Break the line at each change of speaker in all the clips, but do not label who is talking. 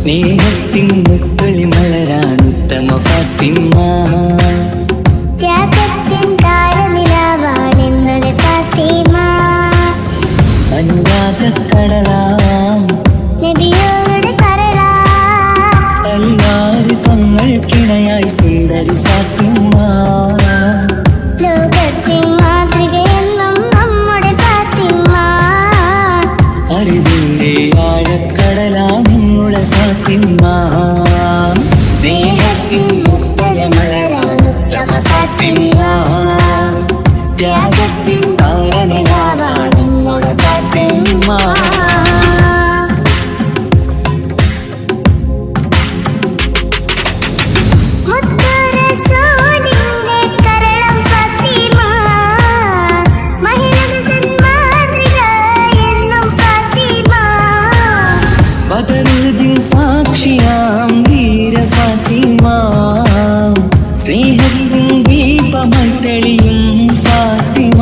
സ്നേഹത്തിൻ മുക്കളി മലരാണുത്തമ ഫാത്തിമ.
ത്യാഗത്തിൻ താരനിലാവാണെന്നുടെ ഫാത്തിമ.
അനുരാഗക്കടലാം
നബിയോരുടെ കരളാം.
എല്ലാരും തങ്ങൾക്കിണയായി സുന്ദരി ഫാത്തിമ.
ലോകത്തിൻ മാതൃകയെന്നും നമ്മുടെ ഫാത്തിമ.
അറിവിന്റെ ആഴക്കടലാം നിങ്ങളുടെ ഫാത്തിമ. സ്നേഹത്തിൻ മുക്കളി മലരാണുത്തമ ഫാത്തിമ. ത്യാഗത്തിൻ താരനിലാവാണെന്നുടെ ഫാത്തിമ. ബദറുദ്ദീൻ സാക്ഷിയാം വീര ഫാത്തിമ. സ്നേഹത്തിൻ ദീപമായി തെളിയും ഫാത്തിമ.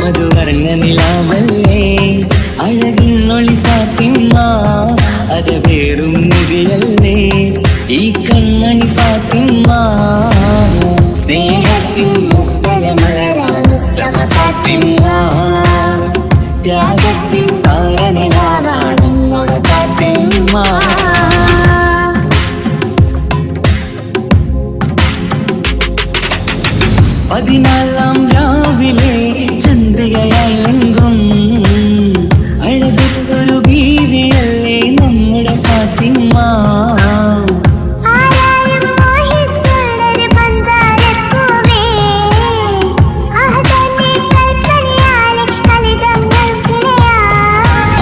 മധുവർണ്ണ നിലാവല്ലേ അഴകിന്നൊളി ഫാത്തിമ. അത് വേറും നിധിയല്ലേ ഈ കൺമണി ഫാത്തിമ. സ്നേഹത്തിൻ മുക്കളി മലരാണുത്തമ ഫാത്തിമ. ത്യാഗത്തിൻ താരനിലാവാണെന്നുടെ ഫാത്തിമ. 14 രാവിലെ ചന്ദ്രികയായി എങ്കും അഴകൊരു ബീവിയല്ലേ നമ്മുടെ ഫാത്തിമ.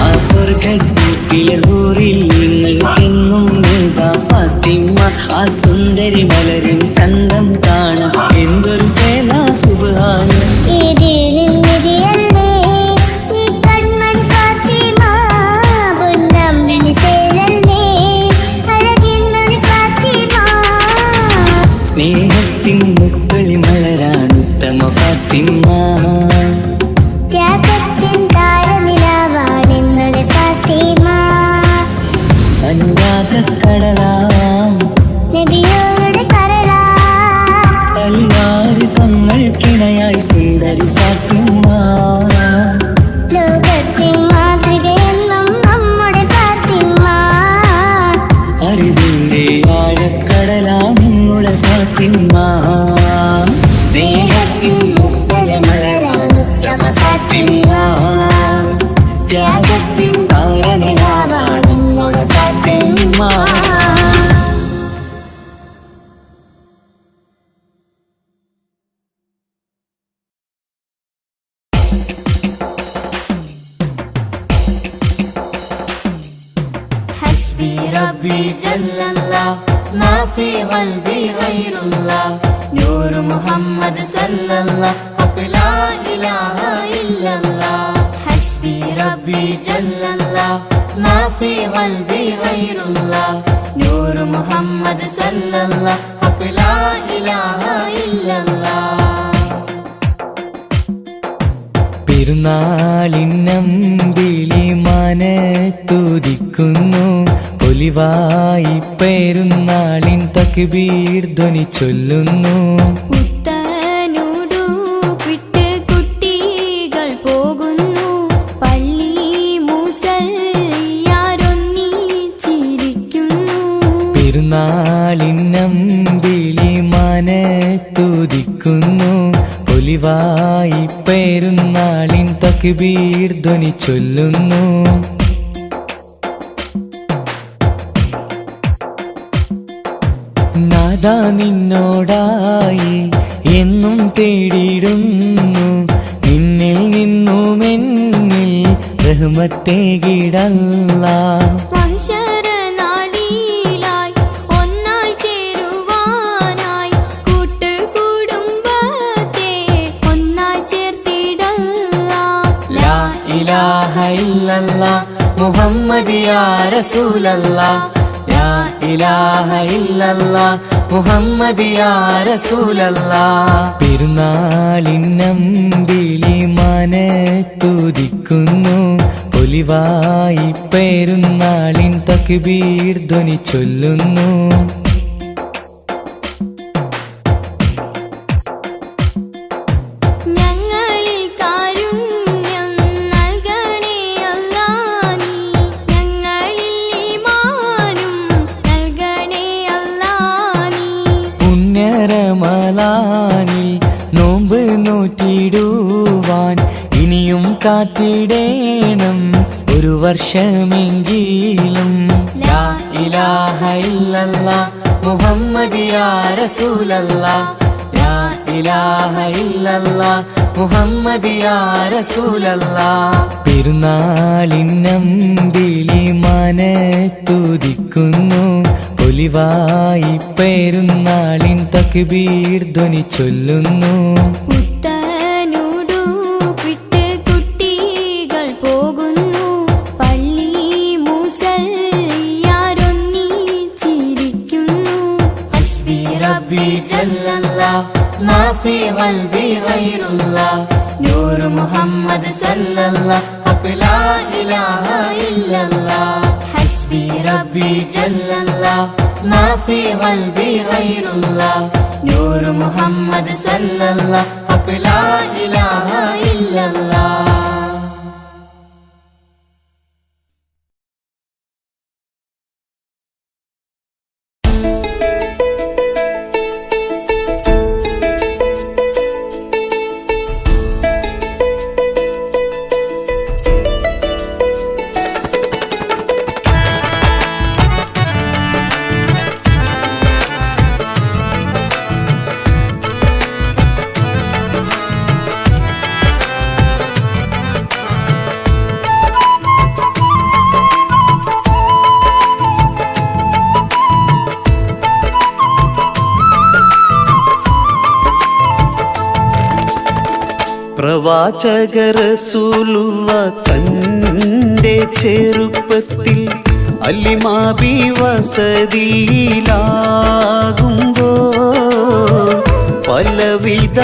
ആ സ്വർഗ്ഗത്തിലെ ഹൂറിൽ നിങ്ങൾക്കെന്നും ഫാത്തിമ. ആ സുന്ദരി മലരും ചന്തം കാണാം എന്തൊരു ചേല സുബ്ഹാന. സ്നേഹത്തിൻ മുക്കളി മലരാണുത്തമ ഫാത്തിമ.
ത്യാഗത്തിൻ താരനിലാവാണെന്നുടെ ഫാത്തിമ.
അനുരാഗക്കടലാം
നബിയോരുടെ കരളാം.
എല്ലാരും തങ്ങൾക്കിണയായി സുന്ദരി ഫാത്തിമ.
ലോകത്തിൻ മാതൃകയെന്നും നമ്മുടെ ഫാത്തിമ.
അറിവിന്റെ ആഴക്കടലാം നിങ്ങളുടെ ഫാത്തിമ. സ്നേഹത്തിൻ മുക്കളി മലരാണുത്തമ ഫാത്തിമ. ത്യാഗത്തിൻ താരനിലാവാണെന്നുടെ ഫാത്തിമ.
حسبي ربي جل الله ما في قلبي غير الله نور محمد صلى الله حق لا إله إلا الله حسبي ربي جل الله ما في قلبي غير الله نور محمد صلى الله حق لا إله إلا الله
പെരുന്നാളിന്നമ്പിളി മനത്തുദിക്കുന്നു പൊലിവായി പെരുന്നാളിൻ തക്ബീർ ധ്വനി ചൊല്ലുന്നു.
പുത്തനുടുപ്പിട്ട് കുട്ടികൾ പോകുന്നു പള്ളി മുസല്ലിയാരൊന്നിച്ചിരിക്കുന്നു.
പെരുന്നാളിന്നമ്പിളി മനത്തുദിക്കുന്നു പൊലിവായി പെരുന്നാളിൻ തക്ബീർ ധ്വനി ചൊല്ലുന്നു. നാദാ നിന്നോടായി എന്നും തേടിയിടുന്നു നിന്നിൽ നിന്നും എന്നിൽ റഹ്മത്തേകിടല്ലാഹ്.
മഹ്ശറനാളിലായി ഒന്നായി ചേരുവാനായി കൂട്ടുകുടുംബത്തെ ഒന്നായി ചേർത്തിടല്ലാഹ്.
ലാ ഇലാഹ ഇല്ലല്ലാഹ് മുഹമ്മദ് യാ റസൂലല്ലാഹ്. ലാ ഇലാഹ ഇല്ലല്ലാ മുഹമ്മദ് യാ റസൂലല്ലാ. പെരുന്നാളിന്നമ്പിളി മനത്തുദിക്കുന്നു, പൊലിവായി പെരുന്നാളിൻ തക്ബീർ ധ്വനി ചൊല്ലുന്നു. റമളാനിൽ നോമ്പ് നോറ്റിടുവാൻ ഇനിയും കാത്തിടേണം ഒരു വർഷമെങ്കിലും. ലാ ഇലാഹ ഇല്ലല്ലാ മുഹമ്മദ് യാ റസൂലല്ലാ. ലാ ഇലാഹ ഇല്ലല്ലാ മുഹമ്മദ് യാ റസൂലല്ലാ. പെരുന്നാളിന്നമ്പിളി മനത്തുദിക്കുന്നു, പൊലിവായി പെരുന്നാളിൻ തക്ബീർ ധ്വനി ചൊല്ലുന്നു.
പുത്തനുടുപ്പിട്ട് കുട്ടികൾ പോകുന്നു, പള്ളി മുസല്ലിയാരൊന്നിച്ചിരിക്കുന്നു. ഹസ്ബി റബ്ബി ജല്ലല്ലാ മാഫി ഖൽബി ഗൈറുല്ലാ. നൂറ് മുഹമ്മദ് സല്ലല്ലാ ഹഖ് ലാ ഇലാഹ ഇല്ലല്ലാ. ഹസ്ബി റബ്ബി ജല്ലല്ലാ മാഫി ഖൽബി ഗൈറുല്ലാ. നൂറ് മുഹമ്മദ് സല്ലല്ലാ ഹഖ് ലാ ഇലാഹ ഇല്ലല്ലാ.
പ്രവാചക റസൂലുള്ള തന്റെ ചെറുപ്പത്തിൽ അലിമാബി വസതിയിലാകുമ്പോൾ പലവിധ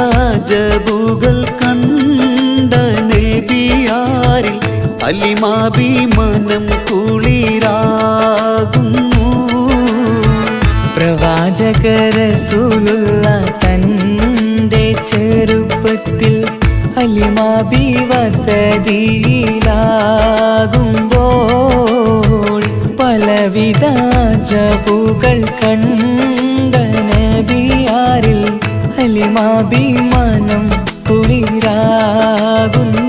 ജബുകൾ കണ്ട നബിയാരിൽ അലിമാബി മനം കുളിരാകുന്നു.
പ്രവാചക റസൂലുള്ള തന്റെ ചെറുപ്പത്തിൽ അലിമാബി വസതിയിലാകുമ്പോൾ പലവിധ ജബുകൾ കണ്ട നബിയാരിൽ അലിമാബി മനം കുളിരാകുന്നു.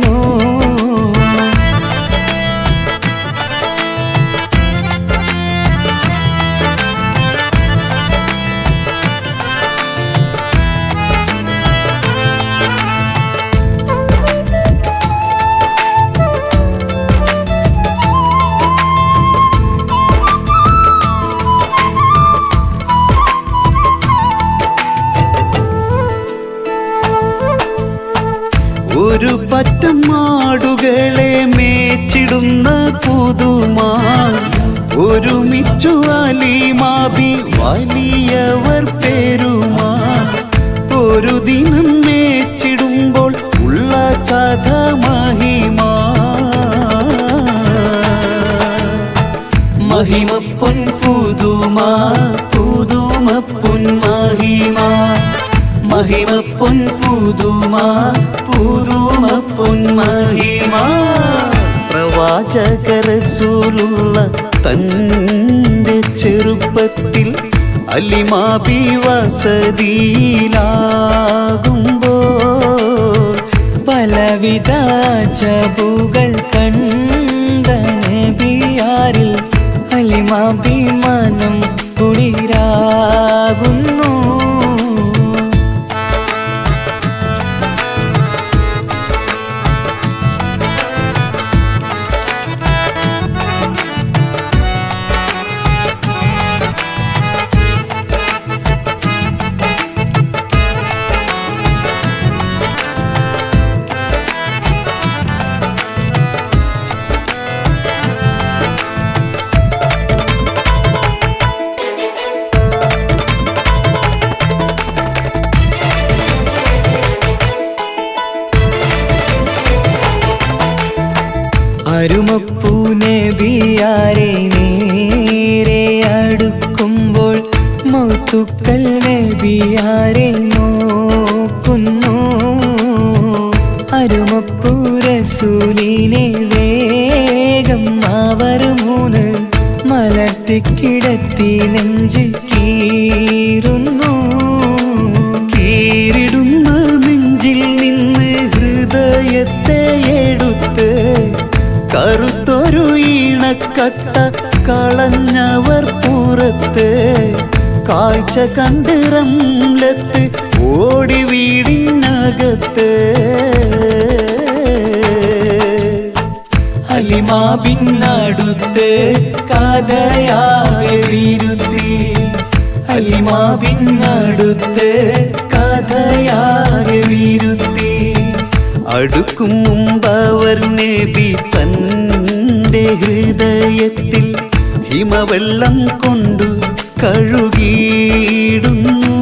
ഒരു പറ്റം മാടുകളെ മേച്ചിടുന്ന പുതുമാ ഒരുമിച്ചു അലിമാബി വലിയവർ പേരുമാ. ഒരു ദിനം മേച്ചിടുമ്പോൾ ഉള്ള കഥ മഹിമാ. മഹിമപ്പൊൻ പുതുമാ പുതുമപ്പൊൻ മഹിമാ. മഹിമപ്പൊൻ പുതുമാ പുതുമപ്പൊൻ മഹിമാ. പ്രവാചക റസൂലുള്ള തന്റെ ചെറുപ്പത്തിൽ അലിമാബി വസതിയിലാകുമ്പോൾ
പലവിധ ജബുകൾ കണ്ട നബിയാരിൽ അലിമാബി മനം കുളിരാകുന്നു. നബിയാരെ നേരെ അടുക്കുമ്പോൾ മൗത്തുക്കൾ നബിയാരെ നോക്കുന്നു. അരുമപ്പൂ റസൂലിനെ വേഗം അവർ മൂന്ന് മലർത്തിക്കിടത്തി നെഞ്ച് കീറുന്നു.
കീറിടുന്ന നെഞ്ചിൽ നിന്ന് ഹൃദയത്തെ എടുത്ത് കറുത്തൊരു ഈണക്കട്ട കളഞ്ഞവർ പുറത്ത്. കാഴ്ച കണ്ട് റംലത്ത് ഓടി വീടിനകത്ത്.
ഹലിമ ബിന്നടുത്ത് കഥയാകെ വിരുത്തി. ഹലിമ ബിന്നടുത്ത് കഥയാകെ വിരുത്തി.
അടുക്കും മുമ്പവർ നബി തൻ്റെ ഹൃദയത്തിൽ ഹിമവെള്ളം കൊണ്ടു കഴുകിയിടുന്നു.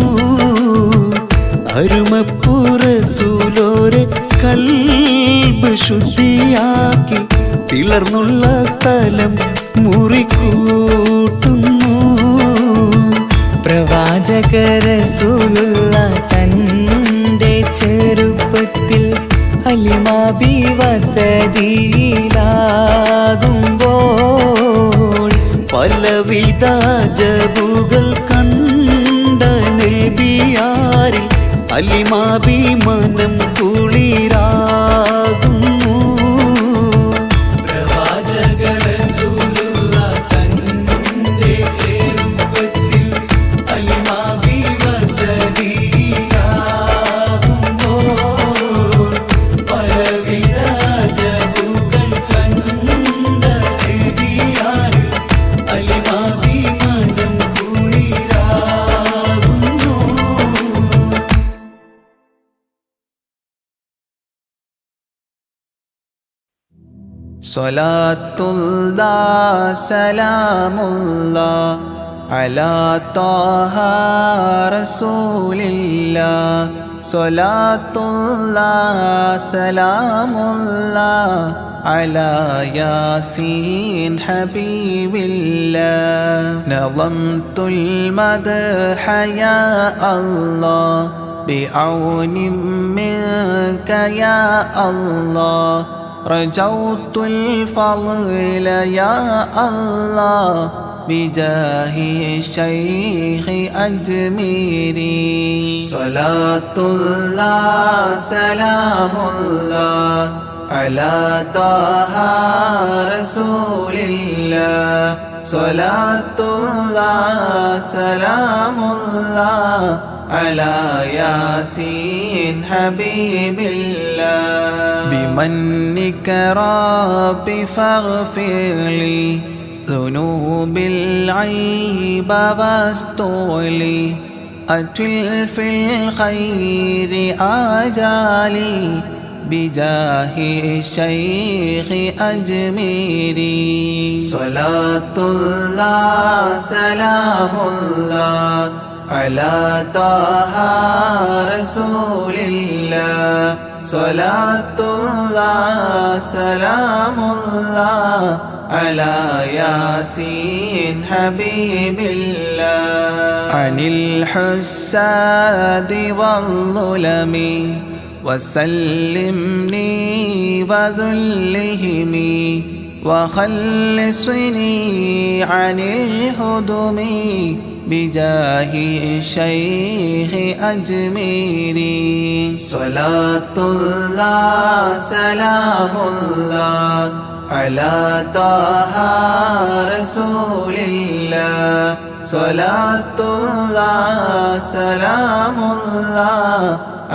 അരുമപ്പൂ റസൂലോരെ കൽബ് ശുദ്ധിയാക്കി പിളർന്നുള്ള സ്ഥലം മുറിക്കൂട്ടുന്നു.
പ്രവാചക റസൂലുള്ള തൻ്റെ ചെറുപ്പത്തിൽ ഹലിമ ബി വസതിയിലാകുമ്പോൾ
പലവിധ ജബുകൾ കണ്ട നബിയാരിൽ ഹലിമ ബി മനം കുളിരാകുന്നു. പ്രവാചക റസൂലുള്ള തൻ്റെ ചെറുപ്പത്തിൽ ഹലിമ ബി വസതിയിലാകുമ്പോൾ പലവിധ ജബുകൾ കണ്ട നബിയാരിൽ ഹലിമ ബി മനം കുളിരാകുന്നു.
സ്വലാത്തുല്ലാഹ് സലാമുല്ലാഹ് അലാ ത്വാഹ റസൂലില്ലാഹ്. സ്വലാത്തുല്ലാഹ് സലാമുല്ലാഹ് അലാ യാസീൻ ഹബീബില്ലാഹ്. നളംതുൽ മദ്ഹ യാ അല്ലാഹ് ബിഔനിൻ മിൻക യാ അല്ലാഹ്. رجوت الفضل يا الله بجاه الشيخ أجميري. صلاة الله سلام الله على طه رسول الله. صلاة الله سلام الله على ياسين حبيب الله. بمنك ربي فاغفر لي ذنوب العيب واستغلي. أتل في الخير آجالي بجاه الشيخ أجميري. صلاة الله سلام الله على طه رسول الله. صلاة الله سلام الله على ياسين حبيب الله. عن الحساد والظلم وسلمني وذلهم وخلصني عن الهدم بجاه الشيخ أجميري. صلاة الله سلام الله على طه رسول الله. صلاة الله سلام الله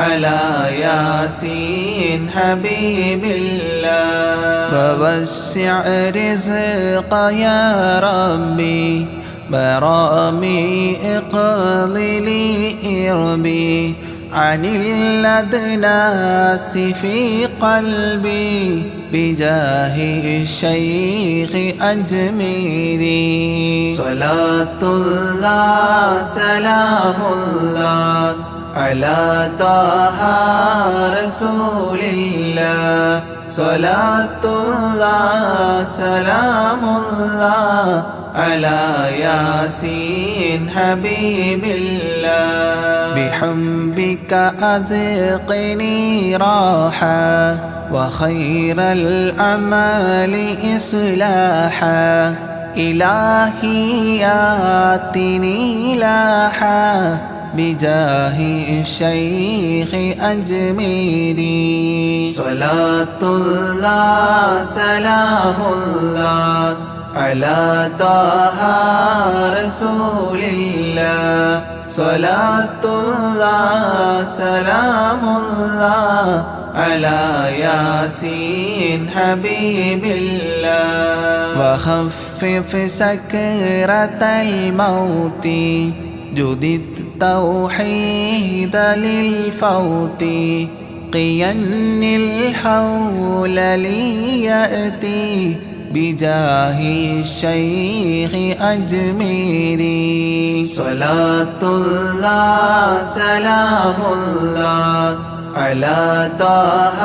على ياسين حبيب الله. فوسع رزق يا ربي برامي اقللي إربي عن الأدناس في قلبي بجاه الشيخ أجميري. صلاة الله سلام الله على طه رسول الله صلاة الله سلام الله على ياسين حبيب الله بحبك أذقني راحة وخير الأعمال إصلاحا إلهي آتني لاحا بجاه الشيخ أجميري صلاة الله سلام الله على طه رسول الله صلاة الله سلام الله على ياسين حبيب الله وخفف سكرة الموت جدد التوحيد للفوت قين الحول ليأتي بجاه الشيخ أجميري صلاة الله سلام الله على طه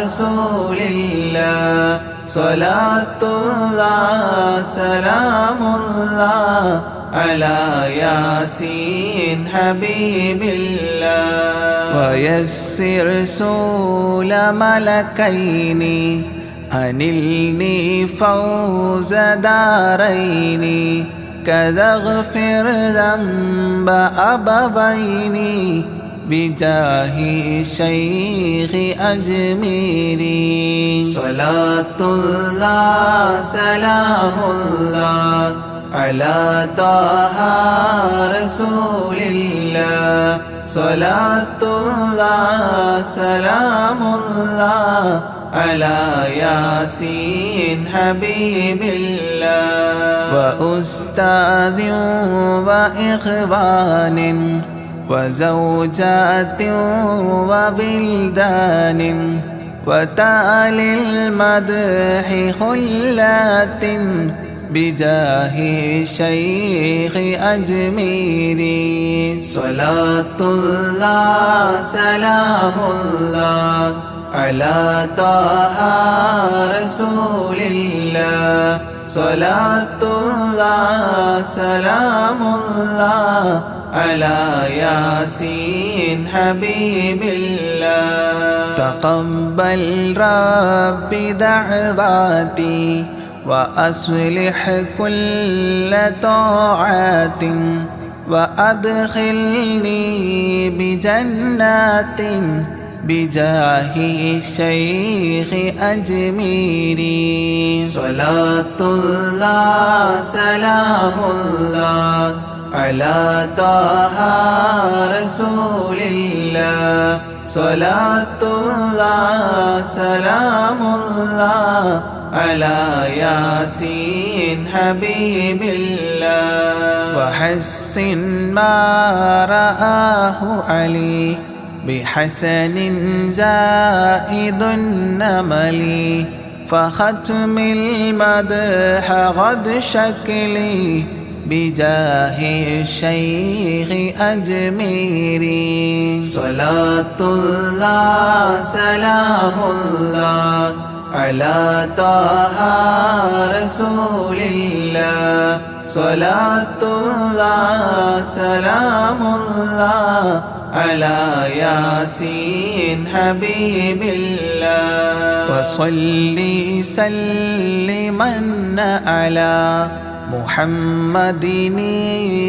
رسول الله صلاة الله سلام الله على ياسين حبيب الله ويسر سول ملكين أنلني فوز دارين كذا اغفر ذنب أبوين بجاه الشيخ أجميري صلاة الله سلام الله على طه رسول الله صلاة الله سلام الله على ياسين حبيب الله وأستاذ وإخوان وزوجات وبلدان وتالي المدح خلات بجاه الشيخ أجميري صلاة الله سلام الله على طه رسول الله صلاة الله سلام الله على ياسين حبيب الله تقبل رب دعواتي وأصلح كل طاعات وأدخلني بجنات بجاه الشيخ أجميري صلاة الله سلام الله على طه رسول الله صلاة الله سلام الله على ياسين حبيب الله وحسن ما رآه علي بحسن زائد النمل فختم المدح غد شكلي بجاه الشيخ أجميري صلاة الله سلام الله على طه رسول الله صلاة الله سلام الله على ياسين حبيب الله وصلي سلما على محمد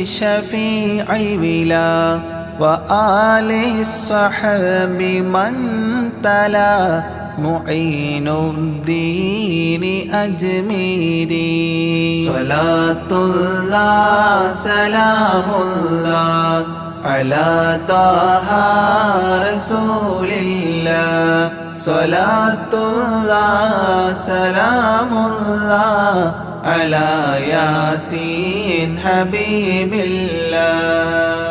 شفيع بلا وآل الصحب من تلا معين الدين أجميري صلاة الله سلام الله على طه رسول الله صلاة الله سلام الله على ياسين حبيب الله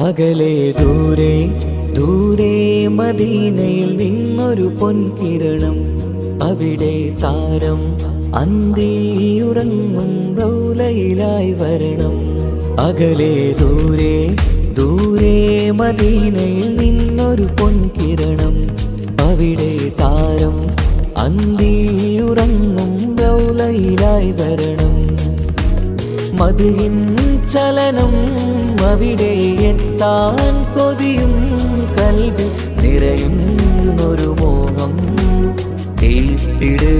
അകലെ ദൂരെ ദൂരെ മദീനയിൽ നിന്നൊരു പൊൻകിരണം, അവിടെ താരം അന്തിയുറങ്ങും റൗലയിലായി വരണം. അകലെ ദൂരെ ദൂരെ മദീനയിൽ നിന്നൊരു പൊൻകിരണം, അവിടെ താരം അന്തിയുറങ്ങും റൗലയിലായി വരണം. മദിഹിൻ ചലനം അവിടെ എത്താൻ കൊതിയും കൽബിൽ നിറയുന്നൊരു മോഹം. തീപ്പിടുയാരാകിമേ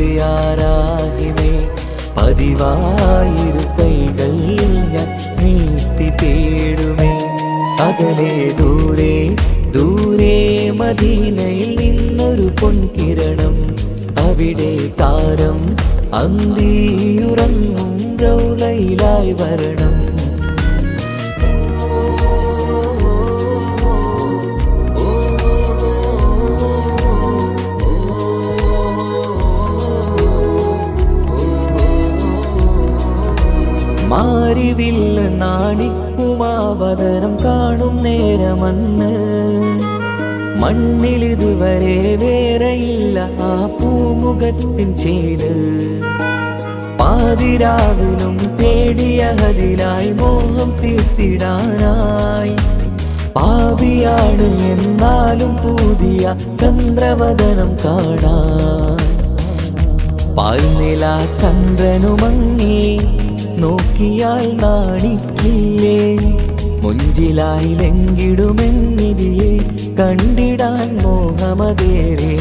പതിവായിരു കൈകൾ ഞാൻ നീട്ടി തേടുമേ. അകലെ ദൂരെ ദൂരെ മദീനയിൽ നിന്നൊരു പൊൻകിരണം, അവിടെ താരം അന്തിയുറങ്ങും റൗലയിലായി വരണം. മാരിവില്ല് നാണിക്കുമാവതരം കാണും നേരമന്ന്, മണ്ണിലിതുവരെ വേറെയില്ല ആ പൂമുഖത്തിൻ ചേര്. പാതിരാവിലും തേടിയ ഹദിലായി മോഹം തീർത്തിടാനായി, പാപിയാണ് എന്നാലും പുതിയ ചന്ദ്രവദനം കാണാൻ. പാൽനില ചന്ദ്രനുമങ്ങി നോക്കിയാൽ നാണിക്കില്ലേ, മുഞ്ചിലായി ലംഘിടുമെന്നിതിയെ കണ്ടിടാൻ മോഹമതേരെ.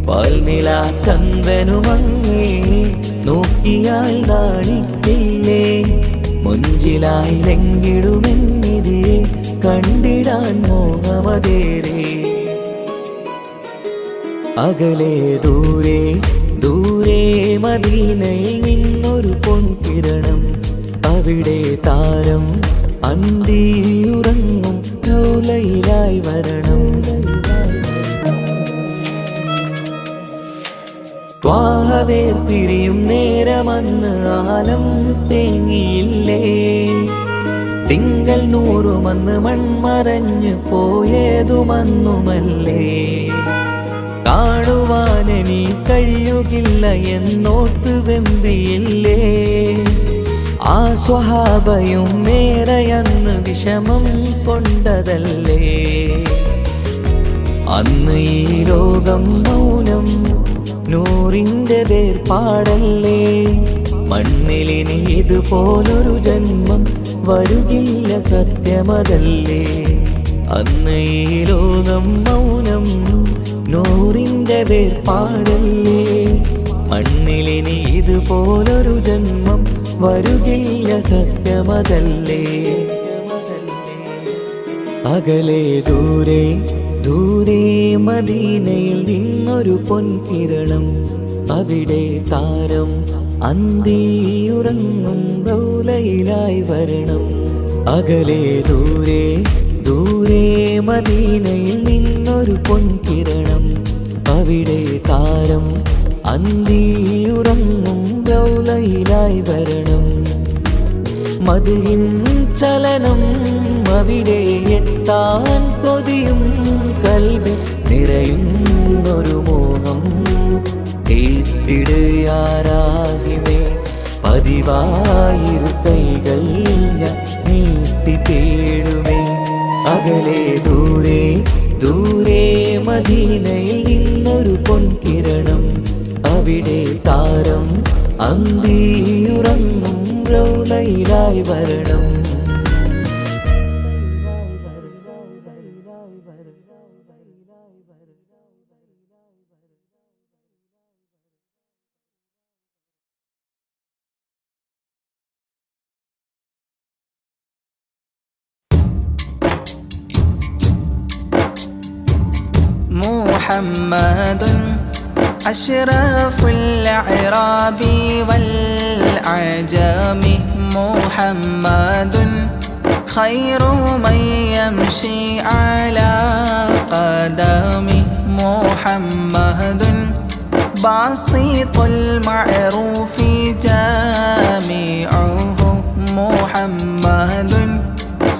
പാൽനില ചന്ദ്രനുമങ്ങി നോക്കിയാൽ നാണിക്കില്ലേ, മുഞ്ചിലായി ലംഘിടുമെന്നിതിയെ കണ്ടിടാൻ മോഹമതേരെ. അകലെ ദൂരെ ദൂരെ മദീനയിൽ നിന്നൊരു പൊൻകിരണം, അവിടെ താരം അന്തിയുറങ്ങും റൗലയിലായി വരണം. ത്വാഹവേർ പിരിയും നേരമന്ന് ആലം തേങ്ങിയില്ലേ, തിങ്കൾ നൂറുമന്ന് മൺമറഞ്ഞു പോയതുമന്നുമല്ലേ. കാണുവാനെനി കഴിയുകില്ല എന്നോർത്ത് വെമ്പിയില്ലേ, ആ സ്വഹാബയും മേറയന്ന് വിഷമം കൊണ്ടതല്ലേ. അന്ന് ഈ ലോകം മൗനം നൂറിൻ്റെ വേർപാടല്ലേ, മണ്ണിലിനി ഇതുപോലൊരു ജന്മം വരുകില്ല സത്യമതല്ലേ. അന്ന് ഈ ലോകം മൗനം നൂറിൻ്റെ വേർപാടല്ലേ, മണ്ണിലിനി ഇതുപോലൊരു ജന്മം വരുകില്ല സത്യമതല്ലേ. അകലെ ദൂരെ ദൂരെ മദീനയിൽ നിന്നൊരു പൊൻകിരണം, അവിടെ താരം അന്തിയുറങ്ങും റൗലയിലായി വരണം. അകലെ ദൂരെ ദൂരെ മദീനയിൽ നിന്നൊരു പൊൻകിരണം, അവിടെ താരം അന്തിയുറങ്ങും റൗലയിലായി വരണം. മദിഹിൻ ചലനം അവിടെ എത്താൻ കൊതിയും കൽബിൽ നിറയുന്നൊരു മോഹം. തീപ്പിടുയാരാകിമേ പതിവായിരു കൈകൾ ഞാൻ നീട്ടി തേടുമേ. അകലെ ദൂരെ ദൂരെ മദീനയിൽ നിന്നൊരു പൊൻകിരണം, അവിടെ താരം അന്തിയുറങ്ങും റൗലയിലായി വരണം.
محمد أشرف الأعراب والأعجام، محمد خير من يمشي على قدمه، محمد باسط المعروف جامعه، محمد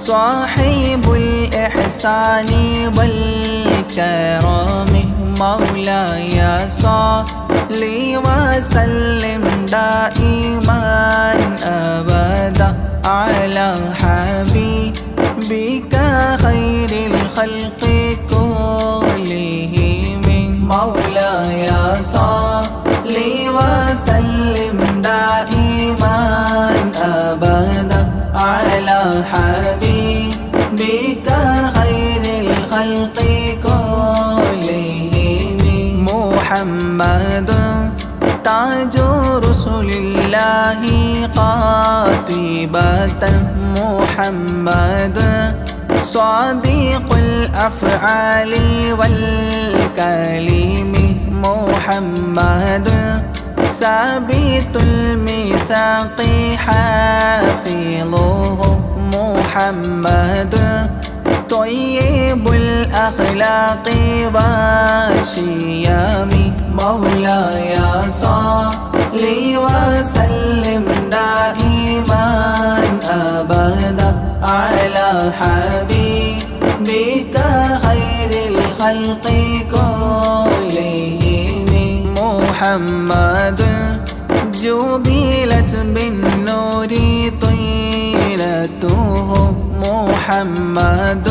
صاحب الإحسان والكرم مولاي صل وسلم دائما أبدا على حبيبك خير الخلق كلهم مولاي صل وسلم دائما أبدا على حبيبك خير الخلق كلهم محمد تاج رسل الله قاطبة محمد صادق الأفعال والكلم محمد ثابت الميثاق حافظه محمد طيب الأخلاق والشيم مولاي صل وسلم دائما أبدا على حبيبك خير الخلق كلهم محمد جبلت بالنور طيرته محمد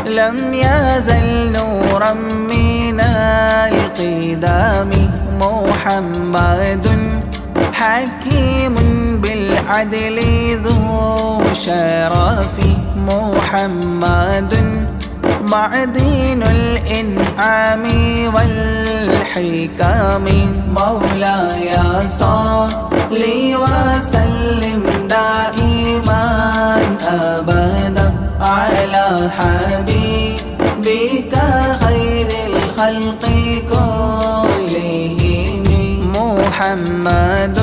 لم يزل نورا من القدام محمد حكيم بالعدل ذو شرف محمد معدن الإنعام والحكام مولاي صل وسلم دائما أبدا على حبيبك خير الخلق كلهم محمد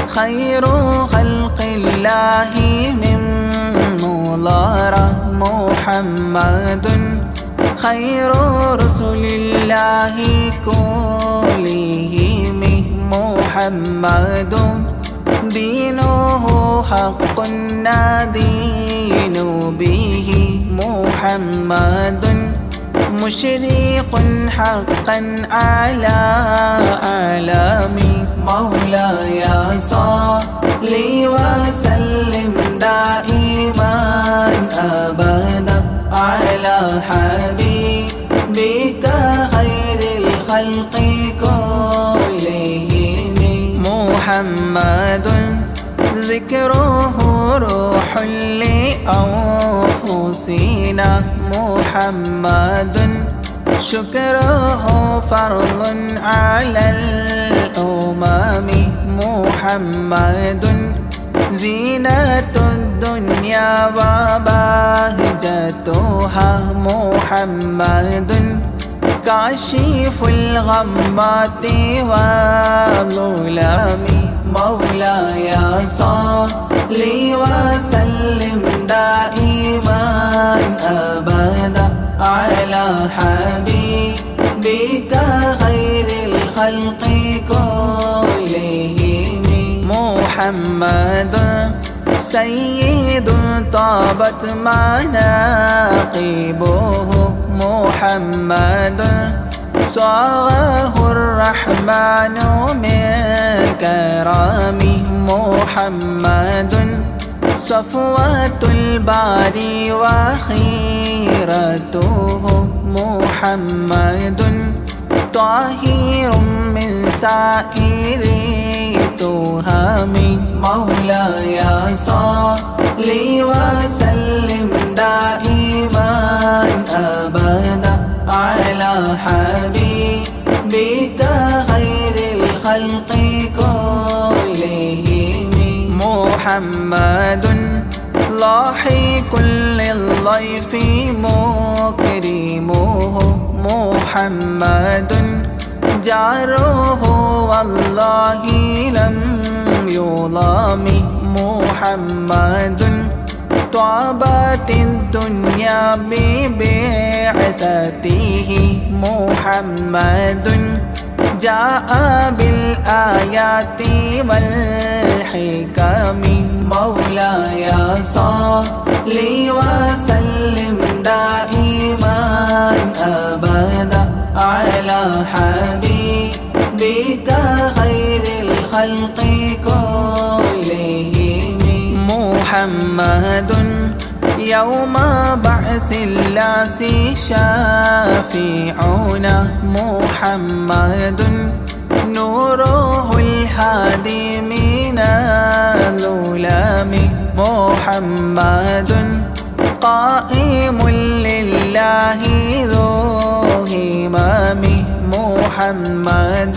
خير خلق الله من مضار محمد خير رسل الله كلهم محمد دينه حق ندين به محمد مشرق حقا على عالم مولاي صل وسلم دائما أبدا على حبيبك خير الخلق كلهم محمد ذكره روح لأنفسنا محمد شكره فرض على الأمم محمد زينة الدنيا وبهجتها محمد كاشف الغمات والظلام مولاي صل وسلم دائما أبدا على حبيبك خير الخلق كلهم محمد سيد طابت مناقبه محمد صاغه الرحمن من كرم محمد صفوة الباري وخيرته محمد طاهر من سائر تهم مولاي صل وسلم دائما أبدا على حبيبك خير الخلق كلهم محمد لاحق للضيف مكرمه محمد جاره والله لم يظلم محمد طابت الدنيا ببعثته محمد جاء بالآيات والحكم مولاي صل لي وسلم دائما أبدا على حبيبك خير الخلق كلهم محمد يوم بعث الناس شافعنا محمد نوره الهادي من الظلام محمد قائم لله ذو همام محمد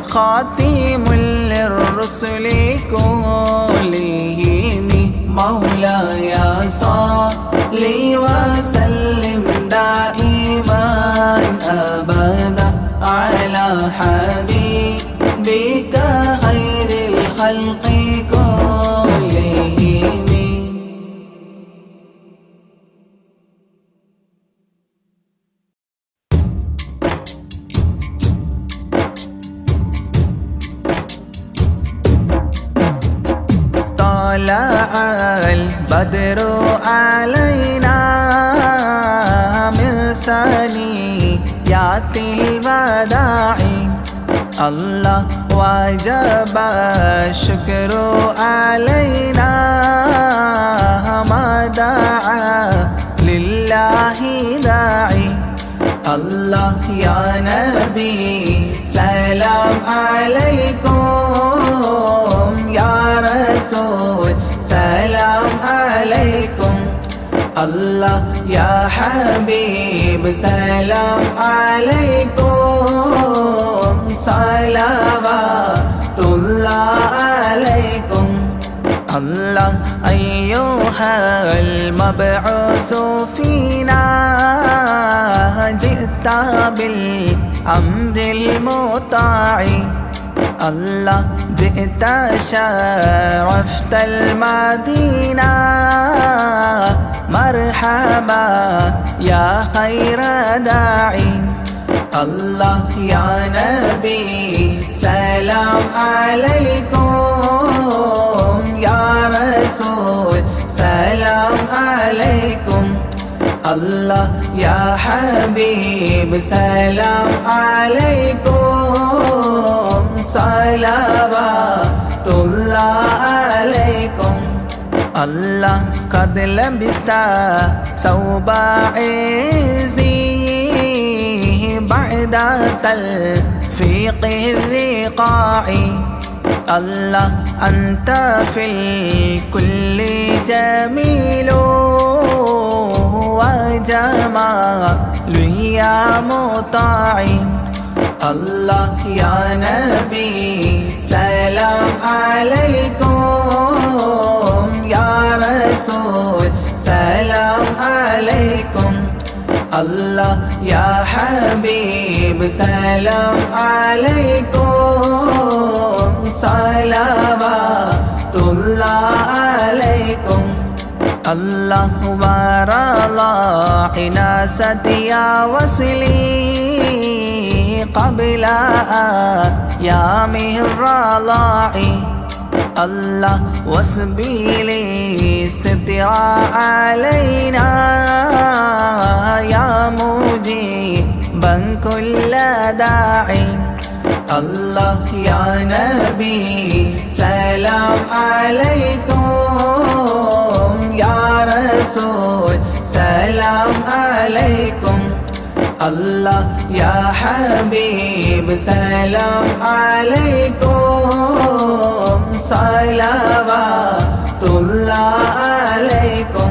خاتم للرسل كلهم مولاي صل وسلم دائما أبدا على حبيبك خير الخلق كلهم. طلع البدر علينا من ثنيات الوداع الله وجب الشكر علينا ما دعا لله داعي الله يا نبي سلام عليكم يا رسول سلام عليكم الله يا حبيب سلام عليكم صلوات الله عليكم الله أيها المبعوث فينا جئت بالأمر المطاع الله جئت شرفت المدينة مرحبا يا خير داعي الله يا نبي سلام عليكم يا رسول سلام عليكم الله يا حبيب سلام عليكم صلوات الله عليكم الله قد لبست ثوب عزي بعد تلفيق الرقاع الله أنت في الكل جميل وجمال يا مطاع الله يا نبي سلام عليكم يا رسول سلام عليكم الله يا حبيب سلام عليكم صلوات الله عليكم الله ورضى حناست يا وصلي قبل أيامه الرضاع الله وسبيلي ستر علينا يا مجيبا كل داعي الله يا نبي سلام عليكم يا رسول سلام عليكم الله يا حبيب سلام عليكم صلوات الله عليكم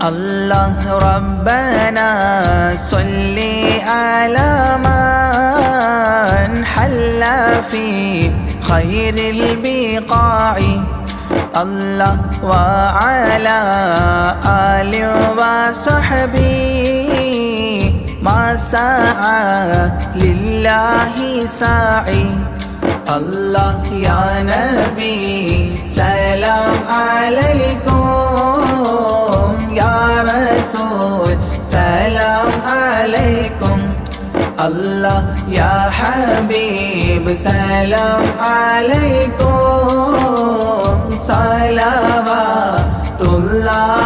الله ربنا صل على من حل في خير البقاع الله وعلى آله وصحبه ما سعى لله ساعي الله يا نبي سلام عليكم يا رسول سلام عليكم الله يا حبيب سلام عليكم صلوات الله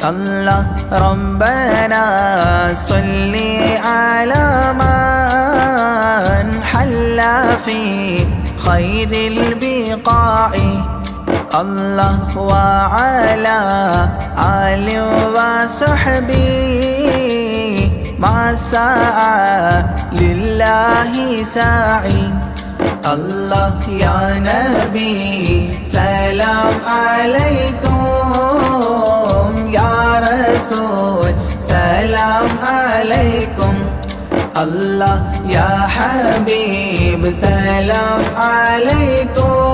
الله ربنا صل على من حل في خير البقاع الله وعلى آل وصحبه ما سعى لله ساعي الله يا نبي سلام عليكم يا رسول سلام عليكم الله يا حبيب سلام عليكم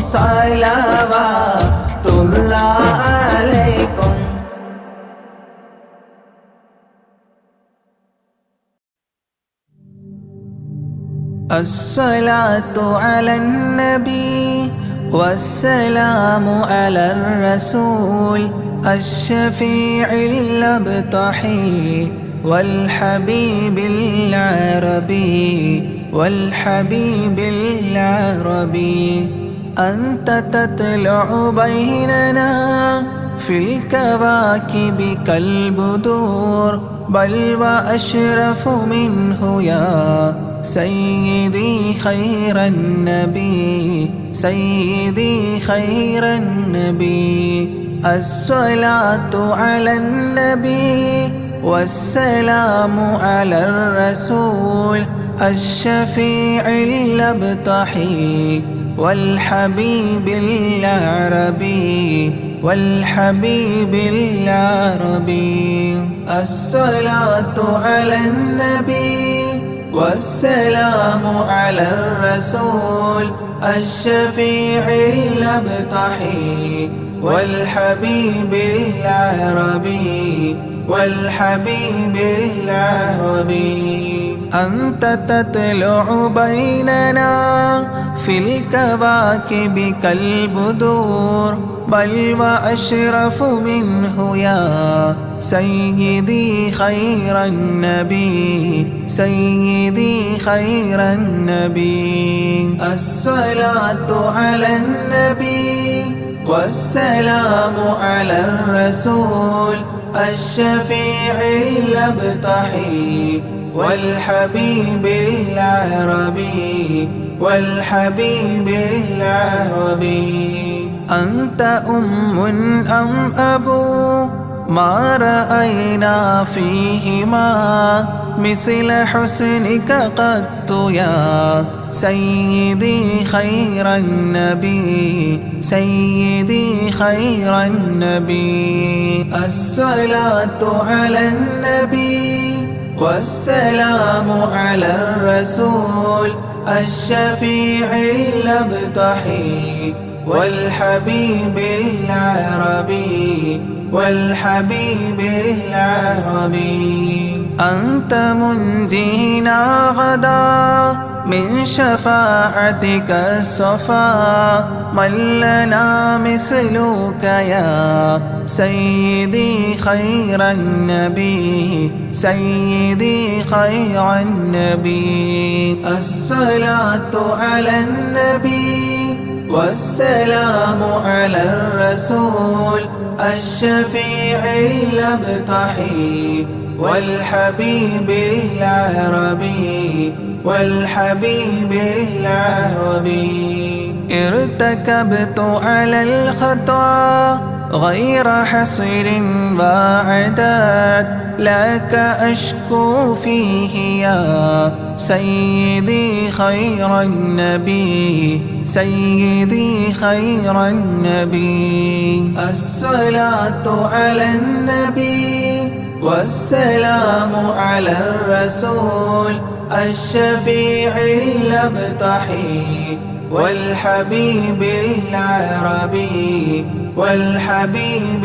صلوات الله عليكم. الصلاة على النبي والسلام على الرسول الشفيع الأبطحي والحبيب العربي والحبيب العربي أنت تطلع بيننا في الكواكب كالبدور بل وأشرف منه يا سيدي خير النبي سيدي خير النبي. الصلاة على النبي والسلام على الرسول الشفيع الأبطحي والحبيب العربي والحبيب العربي. الصلاة على النبي والسلام على الرسول الشفيع الأبطحي والحبيب العربي والحبيب العربي. أنت تطلع بيننا في الكواكب كالبدور بل وأشرف منه يا سيدي خير النبي سيدي خير النبي. الصلاة على النبي والسلام على الرسول الشفيع الأبطحي والحبيب العربي والحبيب العربي. أنت أم أم أبو ما رأينا فيهما مثل حسنك قط يا سيدي خير النبي سيدي خير النبي. الصلاة على النبي والسلام على الرسول الشفيع الأبطحي والحبيب العربي والحبيب العربي. أنت منجينا غدا من شفاعتك الصفا من لنا مثلك يا سيدي خير النبي سيدي خير النبي. الصلاة على النبي والسلام على الرسول الشفيع الأبطحي والحبيب العربي والحبيب العربي. ارتكبت على الخطا غير حصر وعداد لك أشكو فيه يا سيدي خير النبي سيدي خير النبي. الصلاة على النبي والسلام على الرسول الشفيع الأبطحي والحبيب العربي والحبيب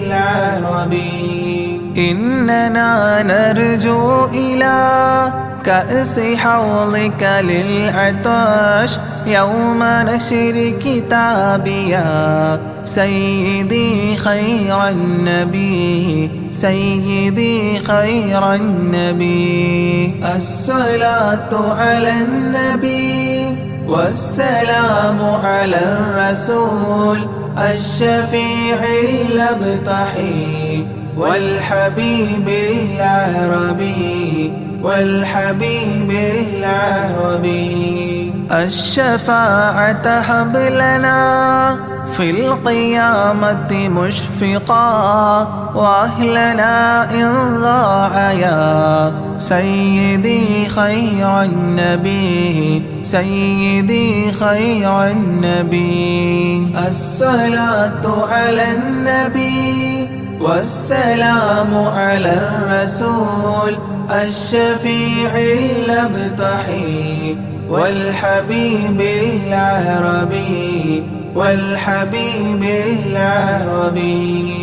العربي. إننا نرجو إلى كأس حوضك للعطاش يوم نشر كتابي يا سيدي خير النبي سيدي خير النبي. الصلاة على النبي والسلام على الرسول الشفيع الأبطحي والحبيب العربي والحبيب العربي. الشفاعة هب لنا في القيامة مشفقا وأهلنا إن ضاع يا سيدي خير النبي سيدي خير النبي. الصلاة على النبي والسلام على الرسول الشفيع الأبطحي والحبيب العربي والحبيب العربي.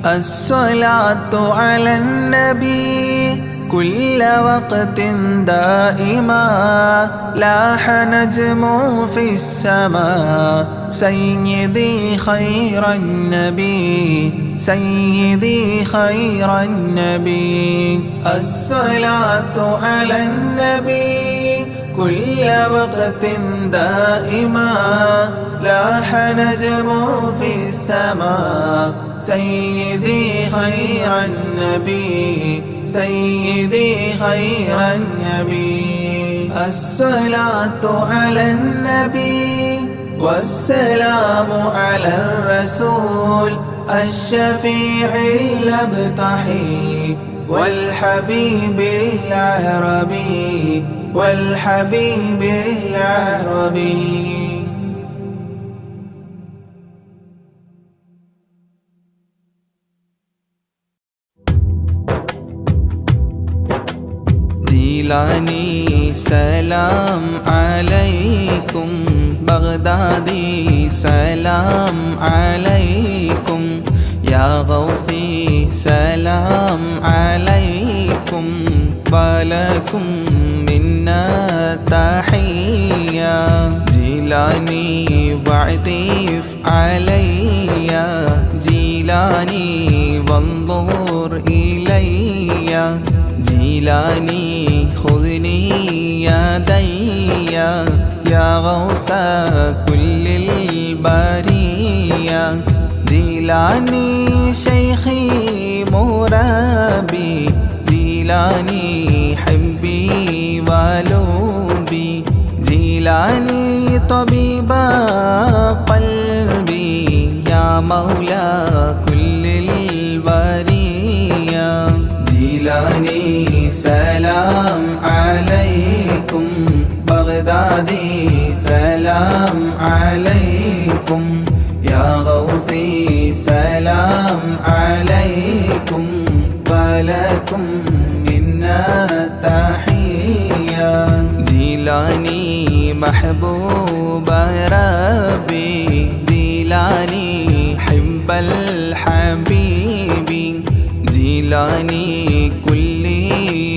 الصلاة على النبي كل وقت دائما لاح نجم في السماء سيدي خير النبي سيدي خير النبي. الصلاة على النبي كل وقت دائما لاح نجم في السماء سيدي خير النبي سيدي خير النبي. الصلاة على النبي والسلام على الرسول الشفيع الأبطحي والحبيب العربي والحبيب العربي. جيلاني سلام عليكم بغدادي سلام عليكم يا غوثي سلام عليكم ولكم منا تحية. جيلاني واعطف علي جيلاني وانظر إلي جيلاني خذني يدي يا غوث كل البرية. جيلاني شيخي مرابي جيلاني حبي ولوبي جيلاني طبيب قلبي يا مولى كل البرية. جيلاني سلام عليكم بغدادي سلام عليكم يا غوثي سلام عليكم ولكم منا تحية. جيلاني محبوب ربي جيلاني حب الحبيب جيلاني كل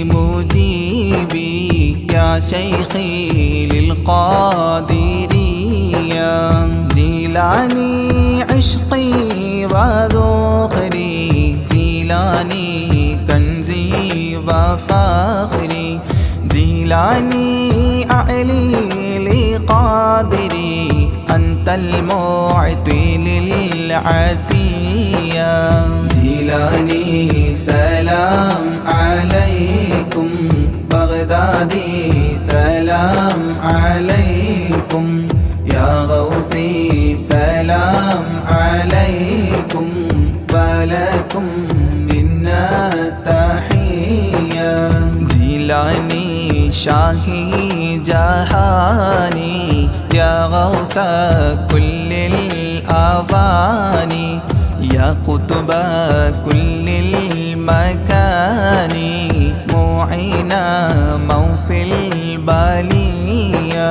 مجيبي يا شيخي للقادرية. جيلاني عشقي وذخري جيلاني كنزي وفخري جيلاني أعلي لقادري أنت المعطي للعطية. جيلاني سلام عليكم بغدادي سلام عليكم يا غوثي سلام عليكم ولكم منا تحية. جيلاني شاهي جهاني يا غوث كل الأواني يا قطب كل المكان معينا موفي البالية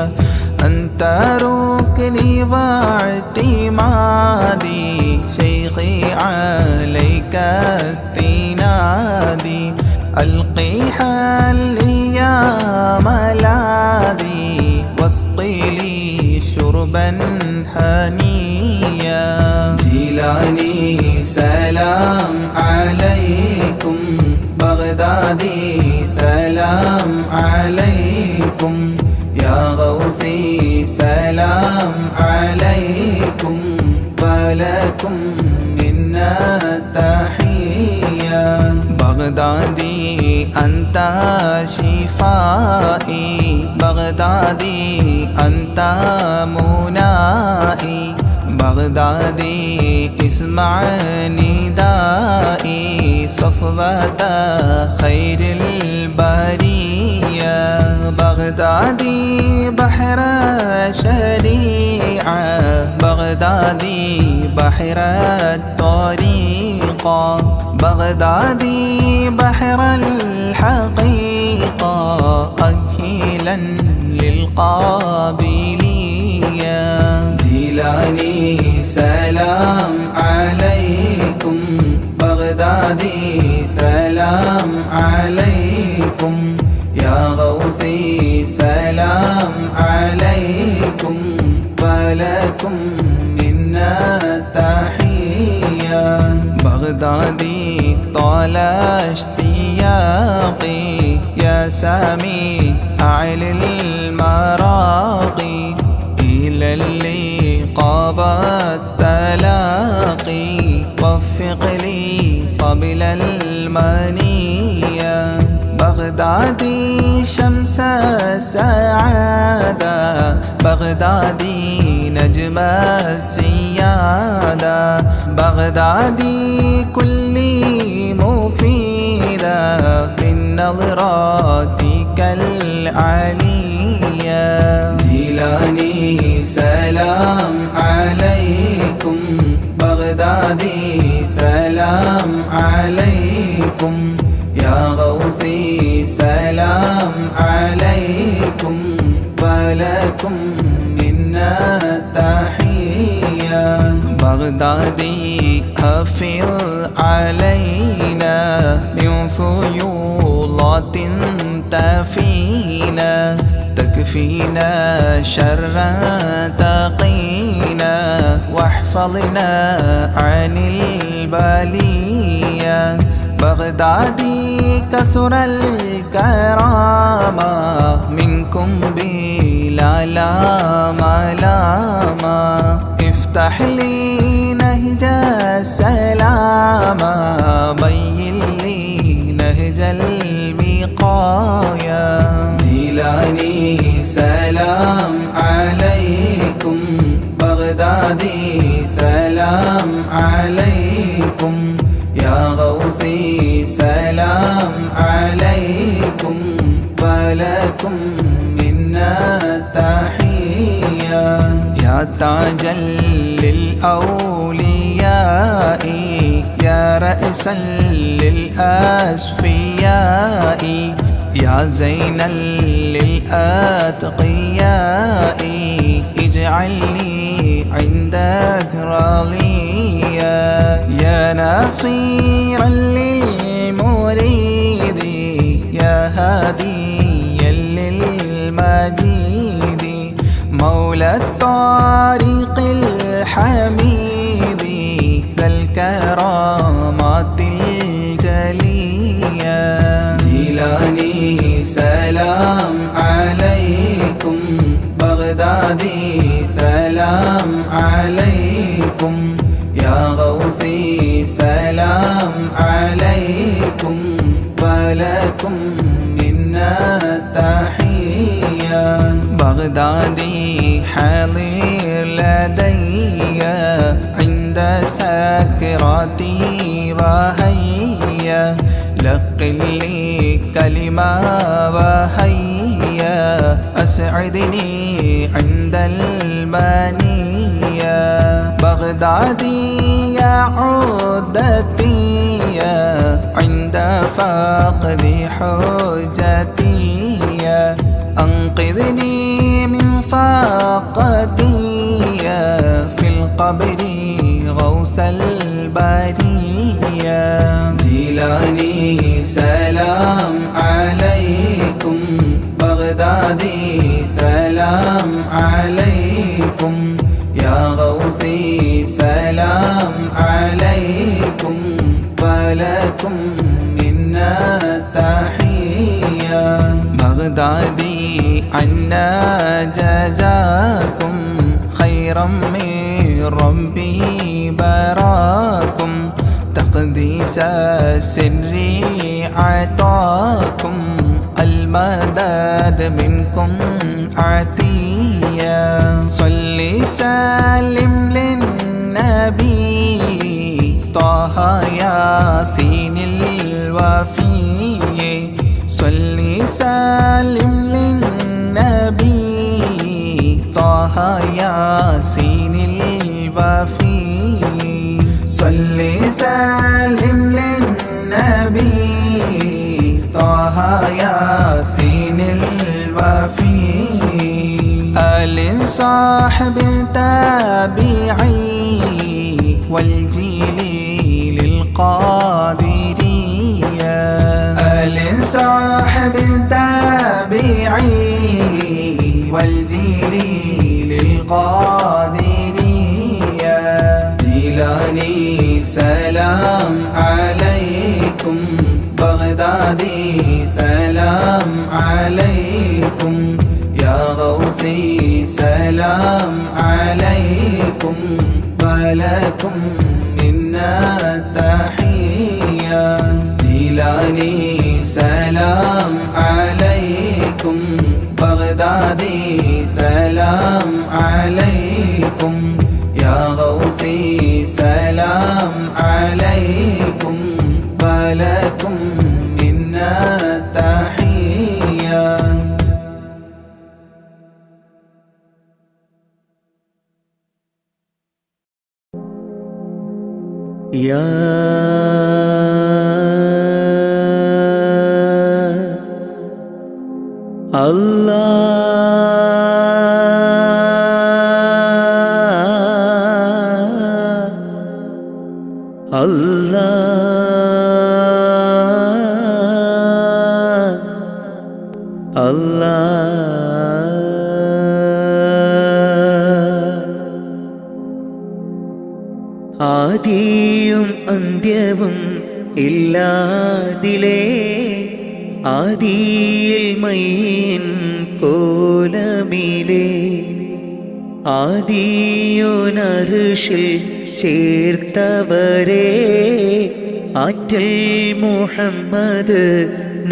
أنت ركني واعتمادي شيخي عليك استنادي ألقي حالي يا ملاذي واسقي لي شربا هنيا. جيلاني سلام عليكم بغدادي سلام عليكم يا غوثي سلام عليكم ولا التحية بغدادي أنت شفائي بغدادي أنت منائي بغدادي اسمع ندائي صفوة خير البرية بغدادي بحر شريعة بغدادي بحر الطريقة بغدادي بحر الحقيقة أكيلا للقابلية جيلاني سلام عليكم بغدادي سلام عليكم يا غوثي سلام عليكم ولكم منا تحية بغدادي طال اشتياقي يا سامي أعلى المراقي إلى اللقاء والتلاقي وفق لي قبل المنية بغدادي شمس السعادة بغدادي نجم السيادة بغدادي كلي مفيدة من نظراتك العلية جيلاني سلام عليكم بغدادي سلام عليكم يا غوثي سلام عليكم ولكم منا تحية بغدادي أفض علينا من فيوضات تفينا تكفينا شر تقينا واحفظنا عن البلية بغدادي كثر الكرامة منكم بلا ملامة افتح لي نهج السلامة بين لي نهج الوقاية جيلاني سلام عليكم بغدادي سلام عليكم يا غوثي سلام عليكم ولكم منا تحية يا تاجا للأولياء يا رأسا للأصفياء يا زينا للأتقياء اجعلني عندك راضيا يا ناصيرا للمريد يا هاديا للمجيد مولى الطريق الحميد ذا الكرامات الجلية جيلاني سلام عليكم بغدادي سلام عليكم يا غوثي سلام عليكم ولكم منا تحية بغدادي حاضر لدي عند سكراتي وهيا لقل لي كلمة وهيا أسعدني عند البنية بغدادي يا عودتي عند فقد حجتي أنقذني من فاقتي في القبر غوث البرية جيلاني سلام عليكم بغدادي سلام عليكم يا غوثي سلام عليكم ولكم منا تحية بغدادي عنا جزاكم خيرا من ربي براكم قديس السر أعطاكم المدد منكم عطية صل سلم للنبي طه ياسين الوفي صل سلم للنبي طه ياسين الوفي صل سلم للنبي طه ياسين الوفي آل صاحب التابعي والجيل للقادرية آل صاحب التابعي والجيل للقادرية جيلاني سلام عليكم بغدادي سلام عليكم يا غوثي سلام عليكم ولكم منا تحية جيلاني سلام عليكم بغدادي سلام عليكم يا غوثي سلام عليكم ولكم منا تحية
يا الله الله الله ആദിയും അന്ത്യവും ഇല്ലാതിലേ ആദിയിൽ മൈൻ കോലമിലേ ആദിയോനർഷിൽ ചേർത്തവരേ ആറ്റൽ മുഹമ്മദ്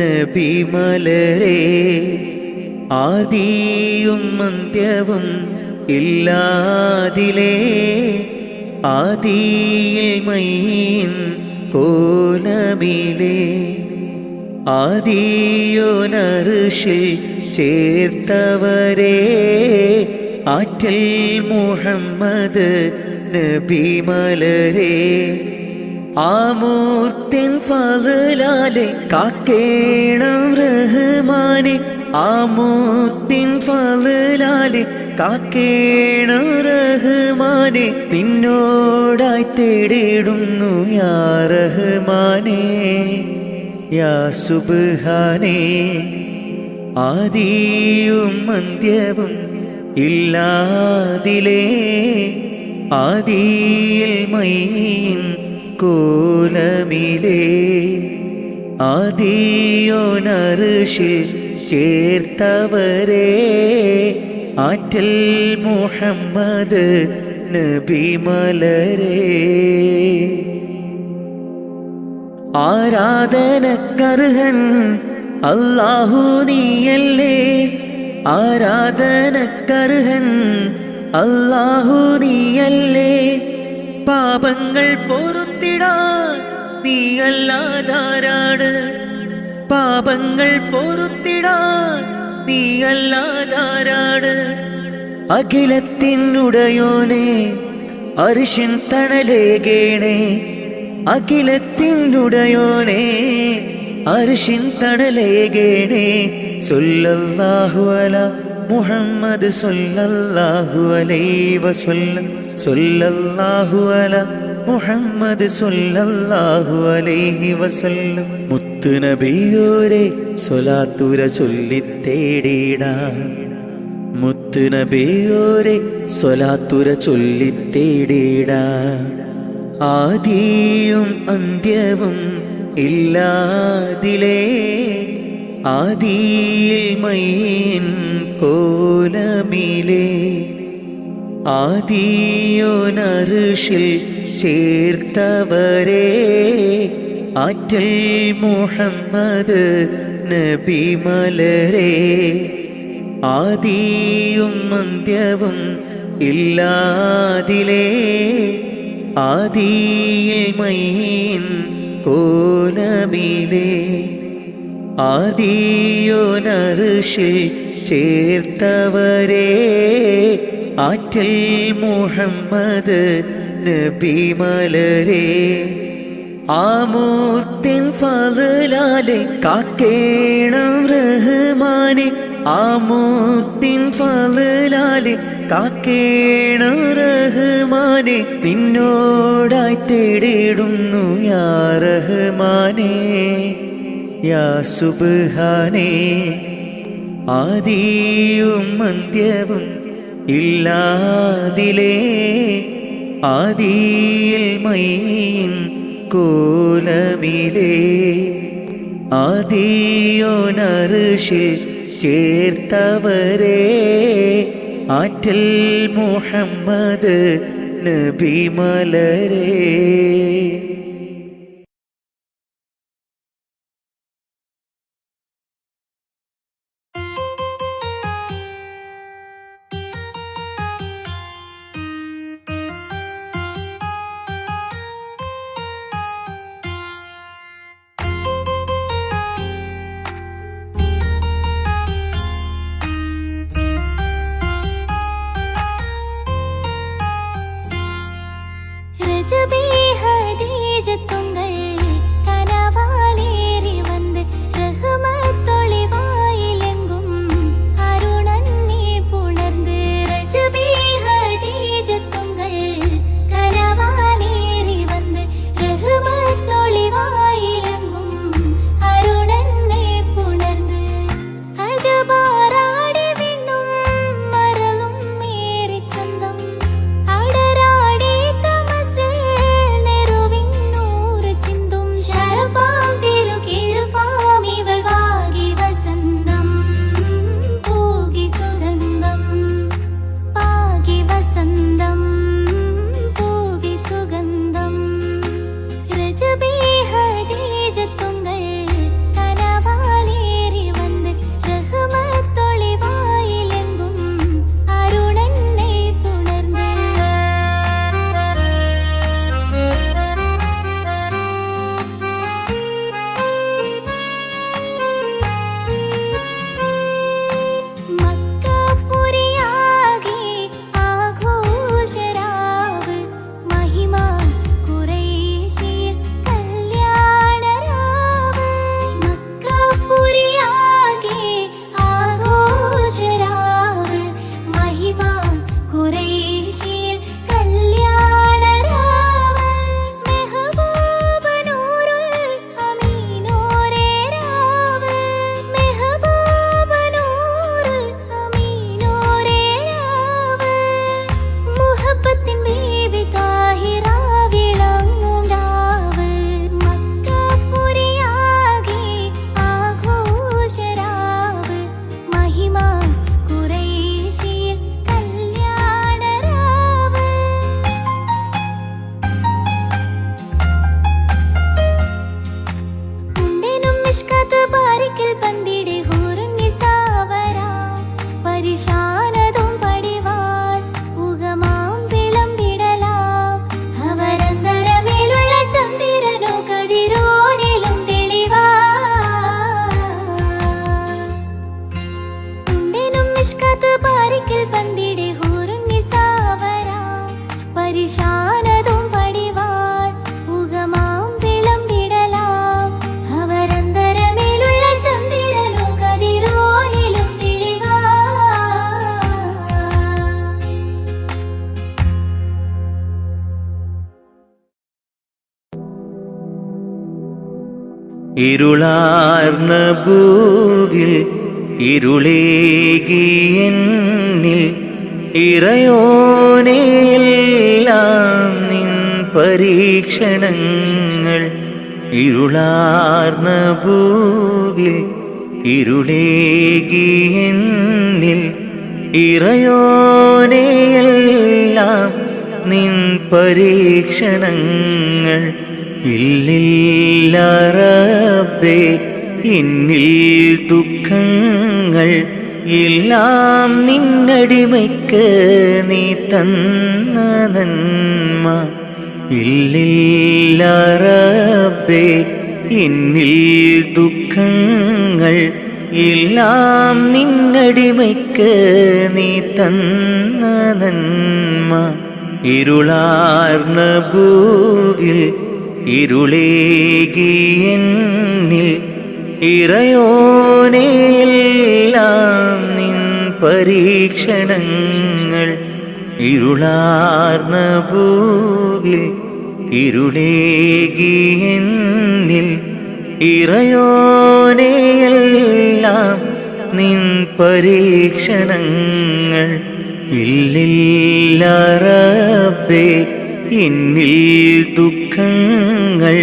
നബി മലരേ ആദിയും അന്ത്യവും ഇല്ലാതിലേ ആദിയിൽ മൈൻ കോലമിലേ ആദിയോനർഷിൽ ചേർത്തവരേ ആറ്റൽ മുഹമ്മദ് നബി മലരേ ആമൂർത്തിൻ ഫളലാലെ കാക്കേണം റഹ്മാനെ ആമൂർത്തിൻ ഫളലാലെ കാക്കേണം റഹ്മാനെ നിന്നോടായി തേടിടുന്നു യാ റഹ്മാനേ യാ സുബ്ഹാനേ ആദിയും അന്ത്യവും ഇല്ലാതിലേ ആദിയിൽ മൈൻ കോലമിലേ ആദിയോനർഷിൽ ചേർത്തവരേ ആറ്റൽ മുഹമ്മദ് നബി മലരേ ആരാധനക്കർഹൻ അല്ലാഹു നീയല്ലേ ആരാധനക്കർഹൻ അല്ലാഹു നീയല്ലേ പാപങ്ങൾ പൊറുത്തിടാൻ നീയല്ലാതാരാണ് പാപങ്ങൾ പൊറുത്തിടാൻ നീയല്ലാതാരാണ് അഖിലത്തിനുടയോനെ അർശിൻ തണലേകേണേ അഖിലത്തിനുടയോനെ അർശിൻ തണലേകേണേ സല്ലല്ലാഹു അലാ മുഹമ്മദ് സല്ലല്ലാഹു അലൈഹി വസല്ലം സല്ലല്ലാഹു അലാ മുഹമ്മദ് സല്ലല്ലാഹു അലൈഹി വസല്ലം മുത്ത് നബിയോരെ സ്വലാത്തുര ചൊല്ലിത്തേടിടാം മുത്ത് നബിയോരെ സ്വലാത്തുര ചൊല്ലിത്തേടിടാം ആദിയും അന്ത്യവും ഇല്ലാതിലേ ആദിയിൽ മൈൻ കോലമിലേ ആദിയോനർഷിൽ ചേർത്തവരേ ആറ്റൽ മുഹമ്മദ് നബി മലരെ ആദിയും അന്ത്യവും ഇല്ലാതിലേ ആദിയിൽ മൈൻ കോലമിലേ ആദിയോനർഷിൽ ചേർത്തവരെ ആറ്റൽ മുഹമ്മദ് നബി മലരെ ആമൂത്തിൻ ഫളലാലെ കാക്കേണം റഹ്മാനെ ആമൂത്തിൻ ഫളലാലെ കാക്കേണം റഹ്മാനെ നിന്നോടായി തേടിടുന്നു യാ റഹ്മാനെ യാ സുബ്ഹാനേ ആദിയും അന്ത്യവും ഇല്ലാതിലേ ആദിയിൽ മൈൻ കോലമിലേ ആദിയോനർഷിൽ ചേർത്തവരെ ആറ്റൽ മുഹമ്മദ് നബി മലരെ
രജബി ഹദീജത്തുങ്ങൾ കനവാലേറി വന്ന് റഹ്മത്തൊളിവായിലെങ്കും അരുണന്നെ പുണർന്ന് രജബി ഹദീജത്തുങ്ങൾ കനവാലേറി വന്ന് റഹ്മത്തൊളിവായിലെങ്കും അരുണന്നെ പുണർന്ന് അജബാറാടി വിണ്ണും മരളും മേറി ചന്തം അടരാടി
ഇരുളാർന്ന ഭൂവിൽ ഇരുളേകിയെന്നിൽ ഇറയോനെയെല്ലാം നിൻ പരീക്ഷണങ്ങൾ. ഇരുളാർന്ന ഭൂവിൽ ഇരുളേകിയെന്നിൽ ഇറയോനെയെല്ലാം നിൻ പരീക്ഷണങ്ങൾ. ഇല്ലില്ല റബ്ബേ എന്നിൽ ദുഃഖങ്ങൾ എല്ലാം നിന്നടിമയ്ക്ക് നീ തന്ന നന്മ. ഇല്ലില്ല റബ്ബേ എന്നിൽ ദുഃഖങ്ങൾ എല്ലാം നിന്നടിമയ്ക്ക് നീ തന്ന നന്മ. ഇരുളാർന്ന ഭൂവിൽ ഇരുളേകി എന്നിൽ ഇറയോനെ എല്ലാം നിൻ പരീക്ഷണങ്ങൾ. ഇരുളാർന്ന ഭൂവിൽ ഇരുളേകി എന്നിൽ ഇറയോനെ എല്ലാം നിൻ പരീക്ഷണങ്ങൾ. ഇല്ലില്ല റബ്ബേ എന്നിൽ ദുഃഖങ്ങൾ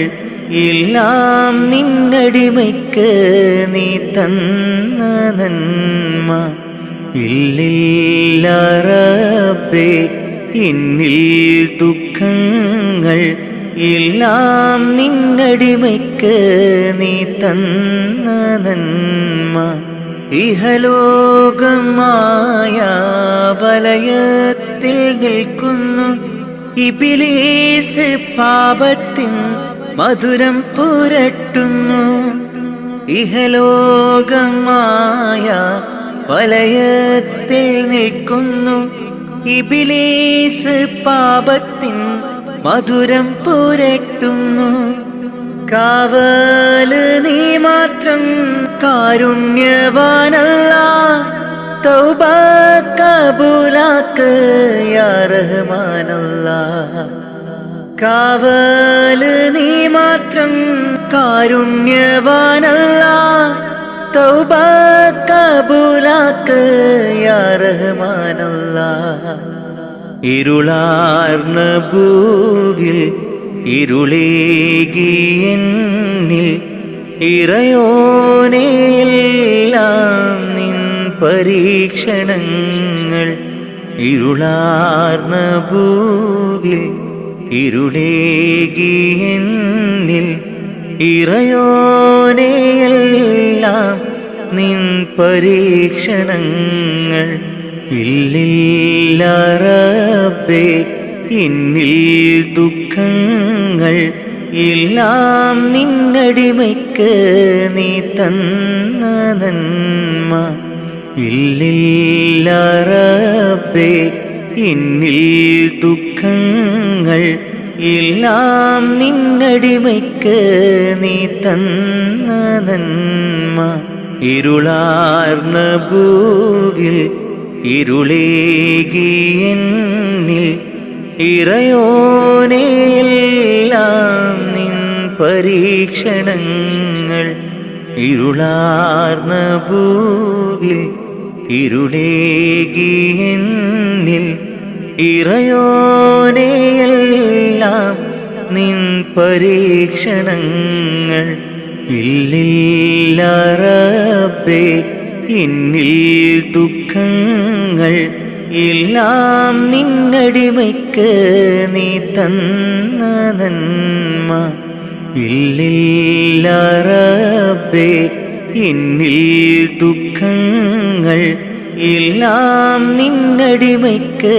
എല്ലാം നിന്നടിമയ്ക്ക് നീ തന്ന നന്മ. ഇല്ലില്ല റബ്ബേ എന്നിൽ ദുഃഖങ്ങൾ എല്ലാം നിന്നടിമയ്ക്ക് നീ തന്ന നന്മ. ഇഹലോകമായ വലയത്തിൽ നിൽക്കുന്നു ഇബ്ലീസ് പാപത്തിൻ മധുരം പുരട്ടുന്നു. ഇഹലോകമായ വലയത്തിൽ നിൽക്കുന്നു ഇബ്ലീസ് പാപത്തിൻ മധുരം പുരട്ടുന്നു. കാവല് നീ മാത്രം കാരുണ്യവാനല്ലാ, തൗബ കബൂലാക്ക് യാ റഹ്മാനല്ലാ. കാവല് നീ മാത്രം കാരുണ്യവാനല്ലാ, തൗബ കബൂലാക്ക് യാ റഹ്മാനല്ലാ. ഇരുളാർന്ന ഭൂവിൽ ഇരുളേകി എന്നിൽ ഇറയോനെ എല്ലാം നിൻ പരീക്ഷണങ്ങൾ. ഇരുളാർന്ന ഭൂവിൽ ഇരുളേകി എന്നിൽ ഇറയോനെ എല്ലാം നിൻ പരീക്ഷണങ്ങൾ. ഇല്ലില്ല റബ്ബേ എന്നിൽ ദുഃഖങ്ങൾ എല്ലാം നിന്നടിമയ്ക്ക് നീ തന്ന നന്മ. ഇല്ലില്ല റബ്ബേ എന്നിൽ ദുഃഖങ്ങൾ എല്ലാം നിന്നടിമയ്ക്ക് നീ തന്ന നന്മ. ഇരുളാർന്ന ഭൂവിൽ ഇരുളേകി എന്നിൽ ഇറയോനെ എല്ലാം നിൻ പരീക്ഷണങ്ങൾ. ഇരുളാർന്ന ഭൂവിൽ ഇരുളേകി എന്നിൽ ഇറയോനെ എല്ലാം നിൻ പരീക്ഷണങ്ങൾ. ഇല്ലില്ല റബ്ബേ എന്നിൽ ദുഃഖങ്ങൾ എല്ലാം നിന്നടിമയ്ക്ക് നീ തന്ന നന്മ. ഇല്ലില്ല റബ്ബേ എന്നിൽ ദുഃഖങ്ങൾ എല്ലാം നിന്നടിമയ്ക്ക്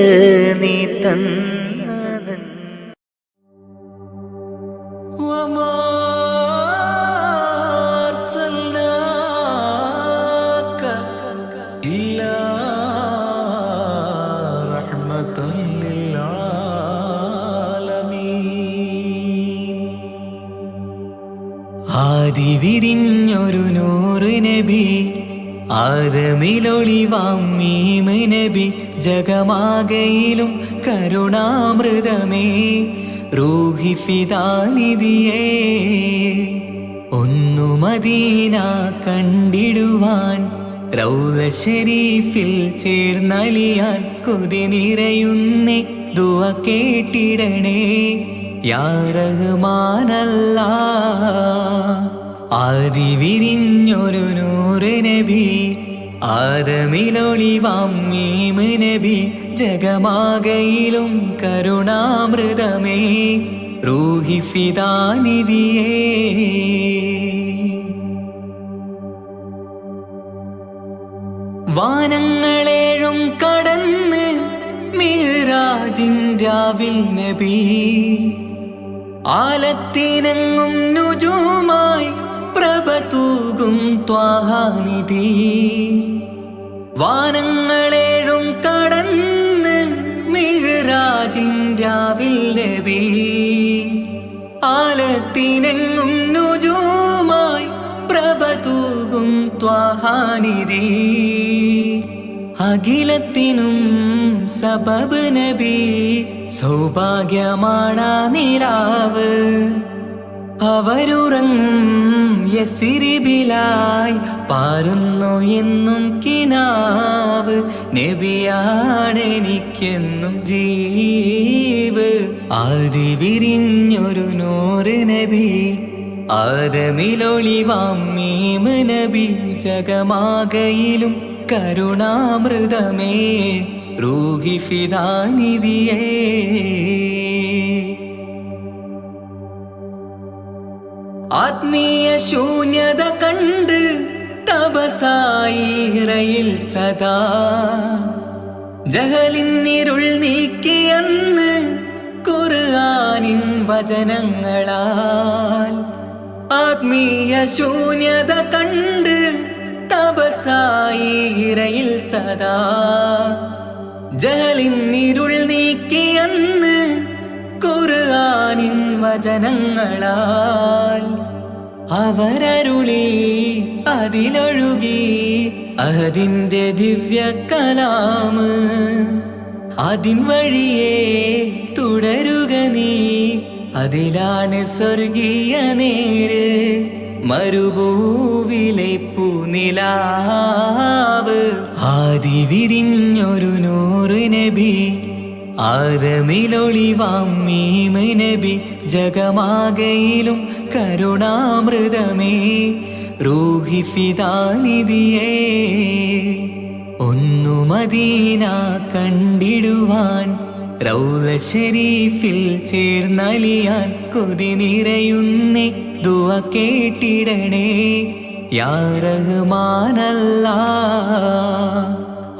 നീ തന്ന നന്മ. ആദിവിരിഞ്ഞൊരു നൂറ് നബി ആദമിലൊളിവാം മീമ് നബി ജഗമാകയിലും കരുണാമൃതമേ റൂഹി ഫിദാനിധിയേ ഒന്നു മദീന കണ്ടിടുവാൻ റൗള ശരീഫിൽ ചേർന്നലിയാൻ കൊതി നിറയുന്നേ ദുആ കേട്ടിടണേ യാ റഹ്മാനല്ലാ. ആദിവിരിഞ്ഞൊരു നൂറ് നബി ആദമിലൊളിവാം മീമ് നബി ജഗമാകയിലും കരുണാമൃതമേ റൂഹി ഫിദാനിധിയേ. വാനങ്ങളേഴും കടന്ന് മിഹ്റാജിൻ രാവിൽ നബി ആലത്തിനെങ്ങും നുജൂമായി പ്രഭ തൂകും ത്വാഹാനിധി. വാനങ്ങളേഴും കടന്ന് മിഹ്റാജിൻ രാവിൽ നബി ആലത്തിനെങ്ങും നുജൂമായി പ്രഭ തൂകും ത്വാഹാനിധി. അഖിലത്തിനും സബബ് നബി സൗഭാഗ്യമാണാ നിലാവ്. അവരുറങ്ങും യസിരിബിലായി പാരുന്നു എന്നും കിനാവ്. നബിയാണെനിക്കെന്നും ജീവ്. ആദി വിരിഞ്ഞൊരു നൂറ് നബി ആദമിലൊളിവാം മീമ് നബി. ജഗമാകയിലും കരുണാമൃതമേ റൂഹി ഫിദാനിധിയേ. ആത്മീയ ശൂന്യത കണ്ട് തപസായി ഇറയിൽ സദാ ജഹലിന്നിരുൾ നീക്കിയന്ന് ഖുർആനിൻ വചനങ്ങളാൽ. ആത്മീയ ശൂന്യത കണ്ട് തപസായി ഇറയിൽ സദാ ജഹലിന്നിരുൾ നീക്കിയന്ന് ഖുർആനിൻ വചനങ്ങളാൽ. അവരരുളി അതിലൊഴുകി അതിൻ്റെ ദിവ്യ കലാമ്. അതിൻ വഴിയേ തുടരുക നീ, അതിലാണ് സ്വർഗീയ നേര്. മരുഭൂവിലെ പൂനിലാവ് ആദി വിരിഞ്ഞൊരു നൂറ് നബി ആദമിലൊളിവാം മീമ് നബി. ജഗമാകയിലും കരുണാമൃതമേ റൂഹി ഫിദാനിധിയേ. ഒന്നു മദീന കണ്ടിടുവാൻ റൗള ശരീഫിൽ ചേർന്നലിയാൻ കൊതി നിറയുന്നേ ദുആ കേട്ടിടണേ യാ റഹ്മാനല്ലാഹ്.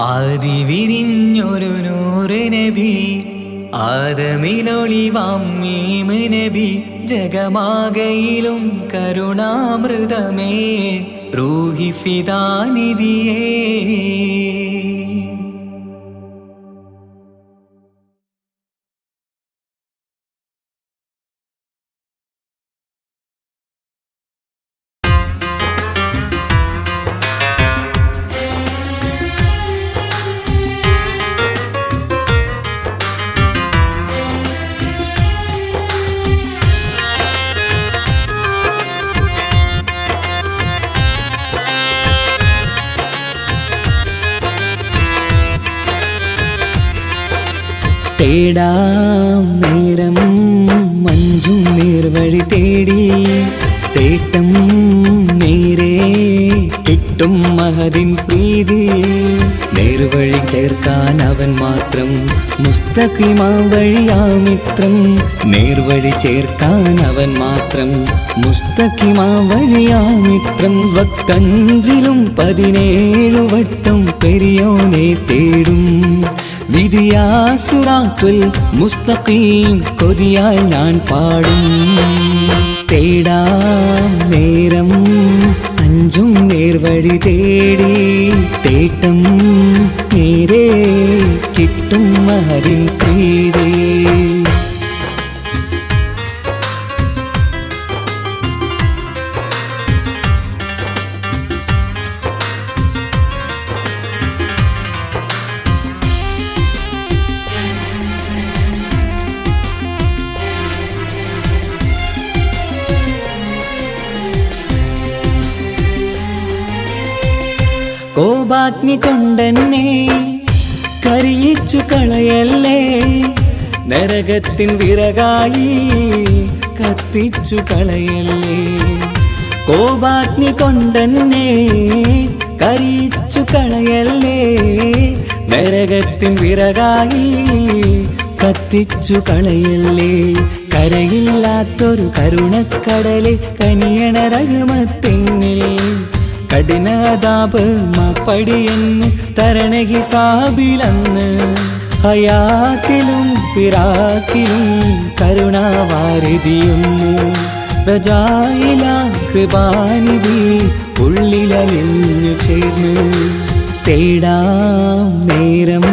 ആദി വിരിഞ്ഞൊരു നൂറ് നബി ആദമിലൊളിവാം മീമ് നബി. ജഗമാകയിലും കരുണാമൃതമേ റൂഹി ഫിദാനിധിയേ. തേടാം നേരം മഞ്ചും നേർവഴി തേടി തേട്ടം നേരെ കിട്ടും മഹദിൻ പ്രീതി. നേർവഴി ചേർക്കാൻ അവൻ മാത്രം മുസ്തഖിമാ വഴിയാ മിത്രം. നേർവഴി ചേർക്കാൻ അവൻ മാത്രം മുസ്തഖിമാ വഴിയാ മിത്രം. വക്കഞ്ചിലും 17 വട്ടം പെരിയോനെ തേടും വിധിയാ സിറാത്തുൽ മുസ്തഖീം കൊതിയാൽ ഞാൻ പാടും. തേടാം നേരം അഞ്ചും നേർവഴി തേടി തേട്ടം നേരെ കിട്ടും മഹദിൻ പ്രീതി. കോപാഗ്നി കൊണ്ടെന്നെ കരിയിച്ചു കളയല്ലേ, നരകത്തിൻ വിറകായി കത്തിച്ചു കളയല്ലേ. കോപാഗ്നി കൊണ്ടെന്നെ കരിയിച്ചു കളയല്ലേ, നരകത്തിൻ വിറകായി കത്തിച്ചു കളയല്ലേ. കരയില്ലാത്തൊരു കരുണക്കടലെ കനിയണ റഹ്മത്തിന്നിൽ കഠിനതാപ് മാപ്പടിയെന്ന് തരണ ഹിസാബിലന്ന് ഹയാത്തിലും ഫിറാക്കിലും കരുണാവാരിതിയൊന്ന് പ്രജായില കൃപാനിധി ഉള്ളിലലിഞ്ഞു ചേർന്ന് തേടാം നേരം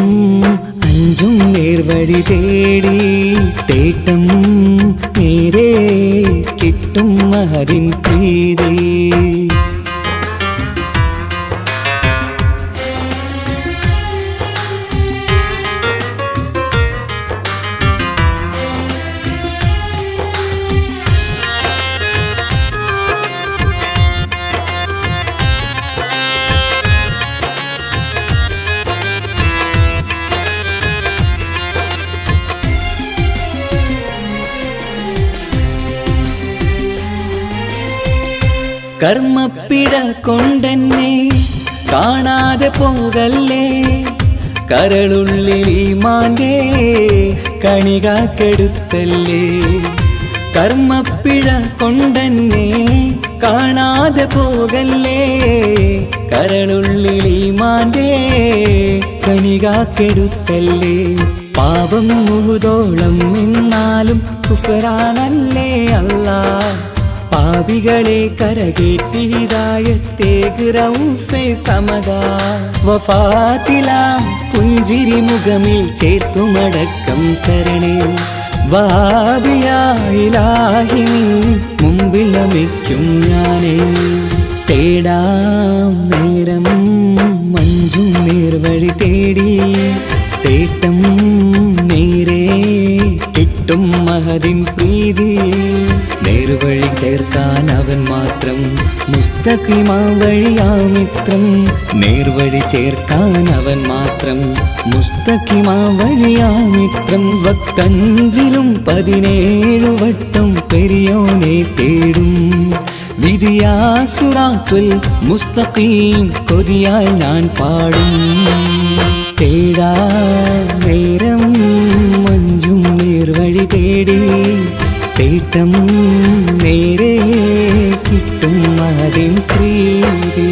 അഞ്ചും നേർവഴി തേടി തേട്ടം നേരെ കിട്ടും മഹരിൻ പ്രീതി കർമ്മപ്പിഴ കൊണ്ടെന്നെ കാണാതെ പോകല്ലേ കരളുള്ളിൽ ഈമാന്റെ കണികാക്കെടുത്തല്ലേ കർമ്മപ്പിഴ കൊണ്ടെന്നെ കാണാതെ പോകല്ലേ കരളുള്ളിൽ ഈമാന്റെ കണികാക്കെടുത്തല്ലേ പാപം മുഹുദോളം എന്നാലും കുഫറാനല്ലേ അല്ലാ പാപികളെ കരകേറ്റി ഹിദായത്തേക്ക് റഊഫേ സമദാ വഫാത്തിലാം പുഞ്ചിരി മുഖമിൽ ചേർത്തുമടക്കം തരണേ വഹാബിയായിലാഹി മുമ്പിൽ നമിക്കും ഞാനേ തേടാം നേരം മഞ്ചും നേർവഴി തേടി തേട്ടം നേരെ കിട്ടും മഹദിൻ പ്രീതി നേർവഴി ചേർക്കാൻ അവൻ മാത്രം മുസ്തഖിമാ വഴിയാമിത്രം നേർവഴി ചേർക്കാൻ അവൻ മാത്രം മുസ്തഖിമാ വഴിയാമിത്രം വക്തഞ്ചിലും 17 വട്ടം പെരിയോനെ തേടും വിധിയാസുറാത്തുൽ മുസ്തഖീം കൊതിയാൽ ഞാൻ പാടും തേടാ നേരം മഞ്ചും നേർവഴി തേടി തേട്ടം നേരെ കിട്ടും മഹദിൻ പ്രീതി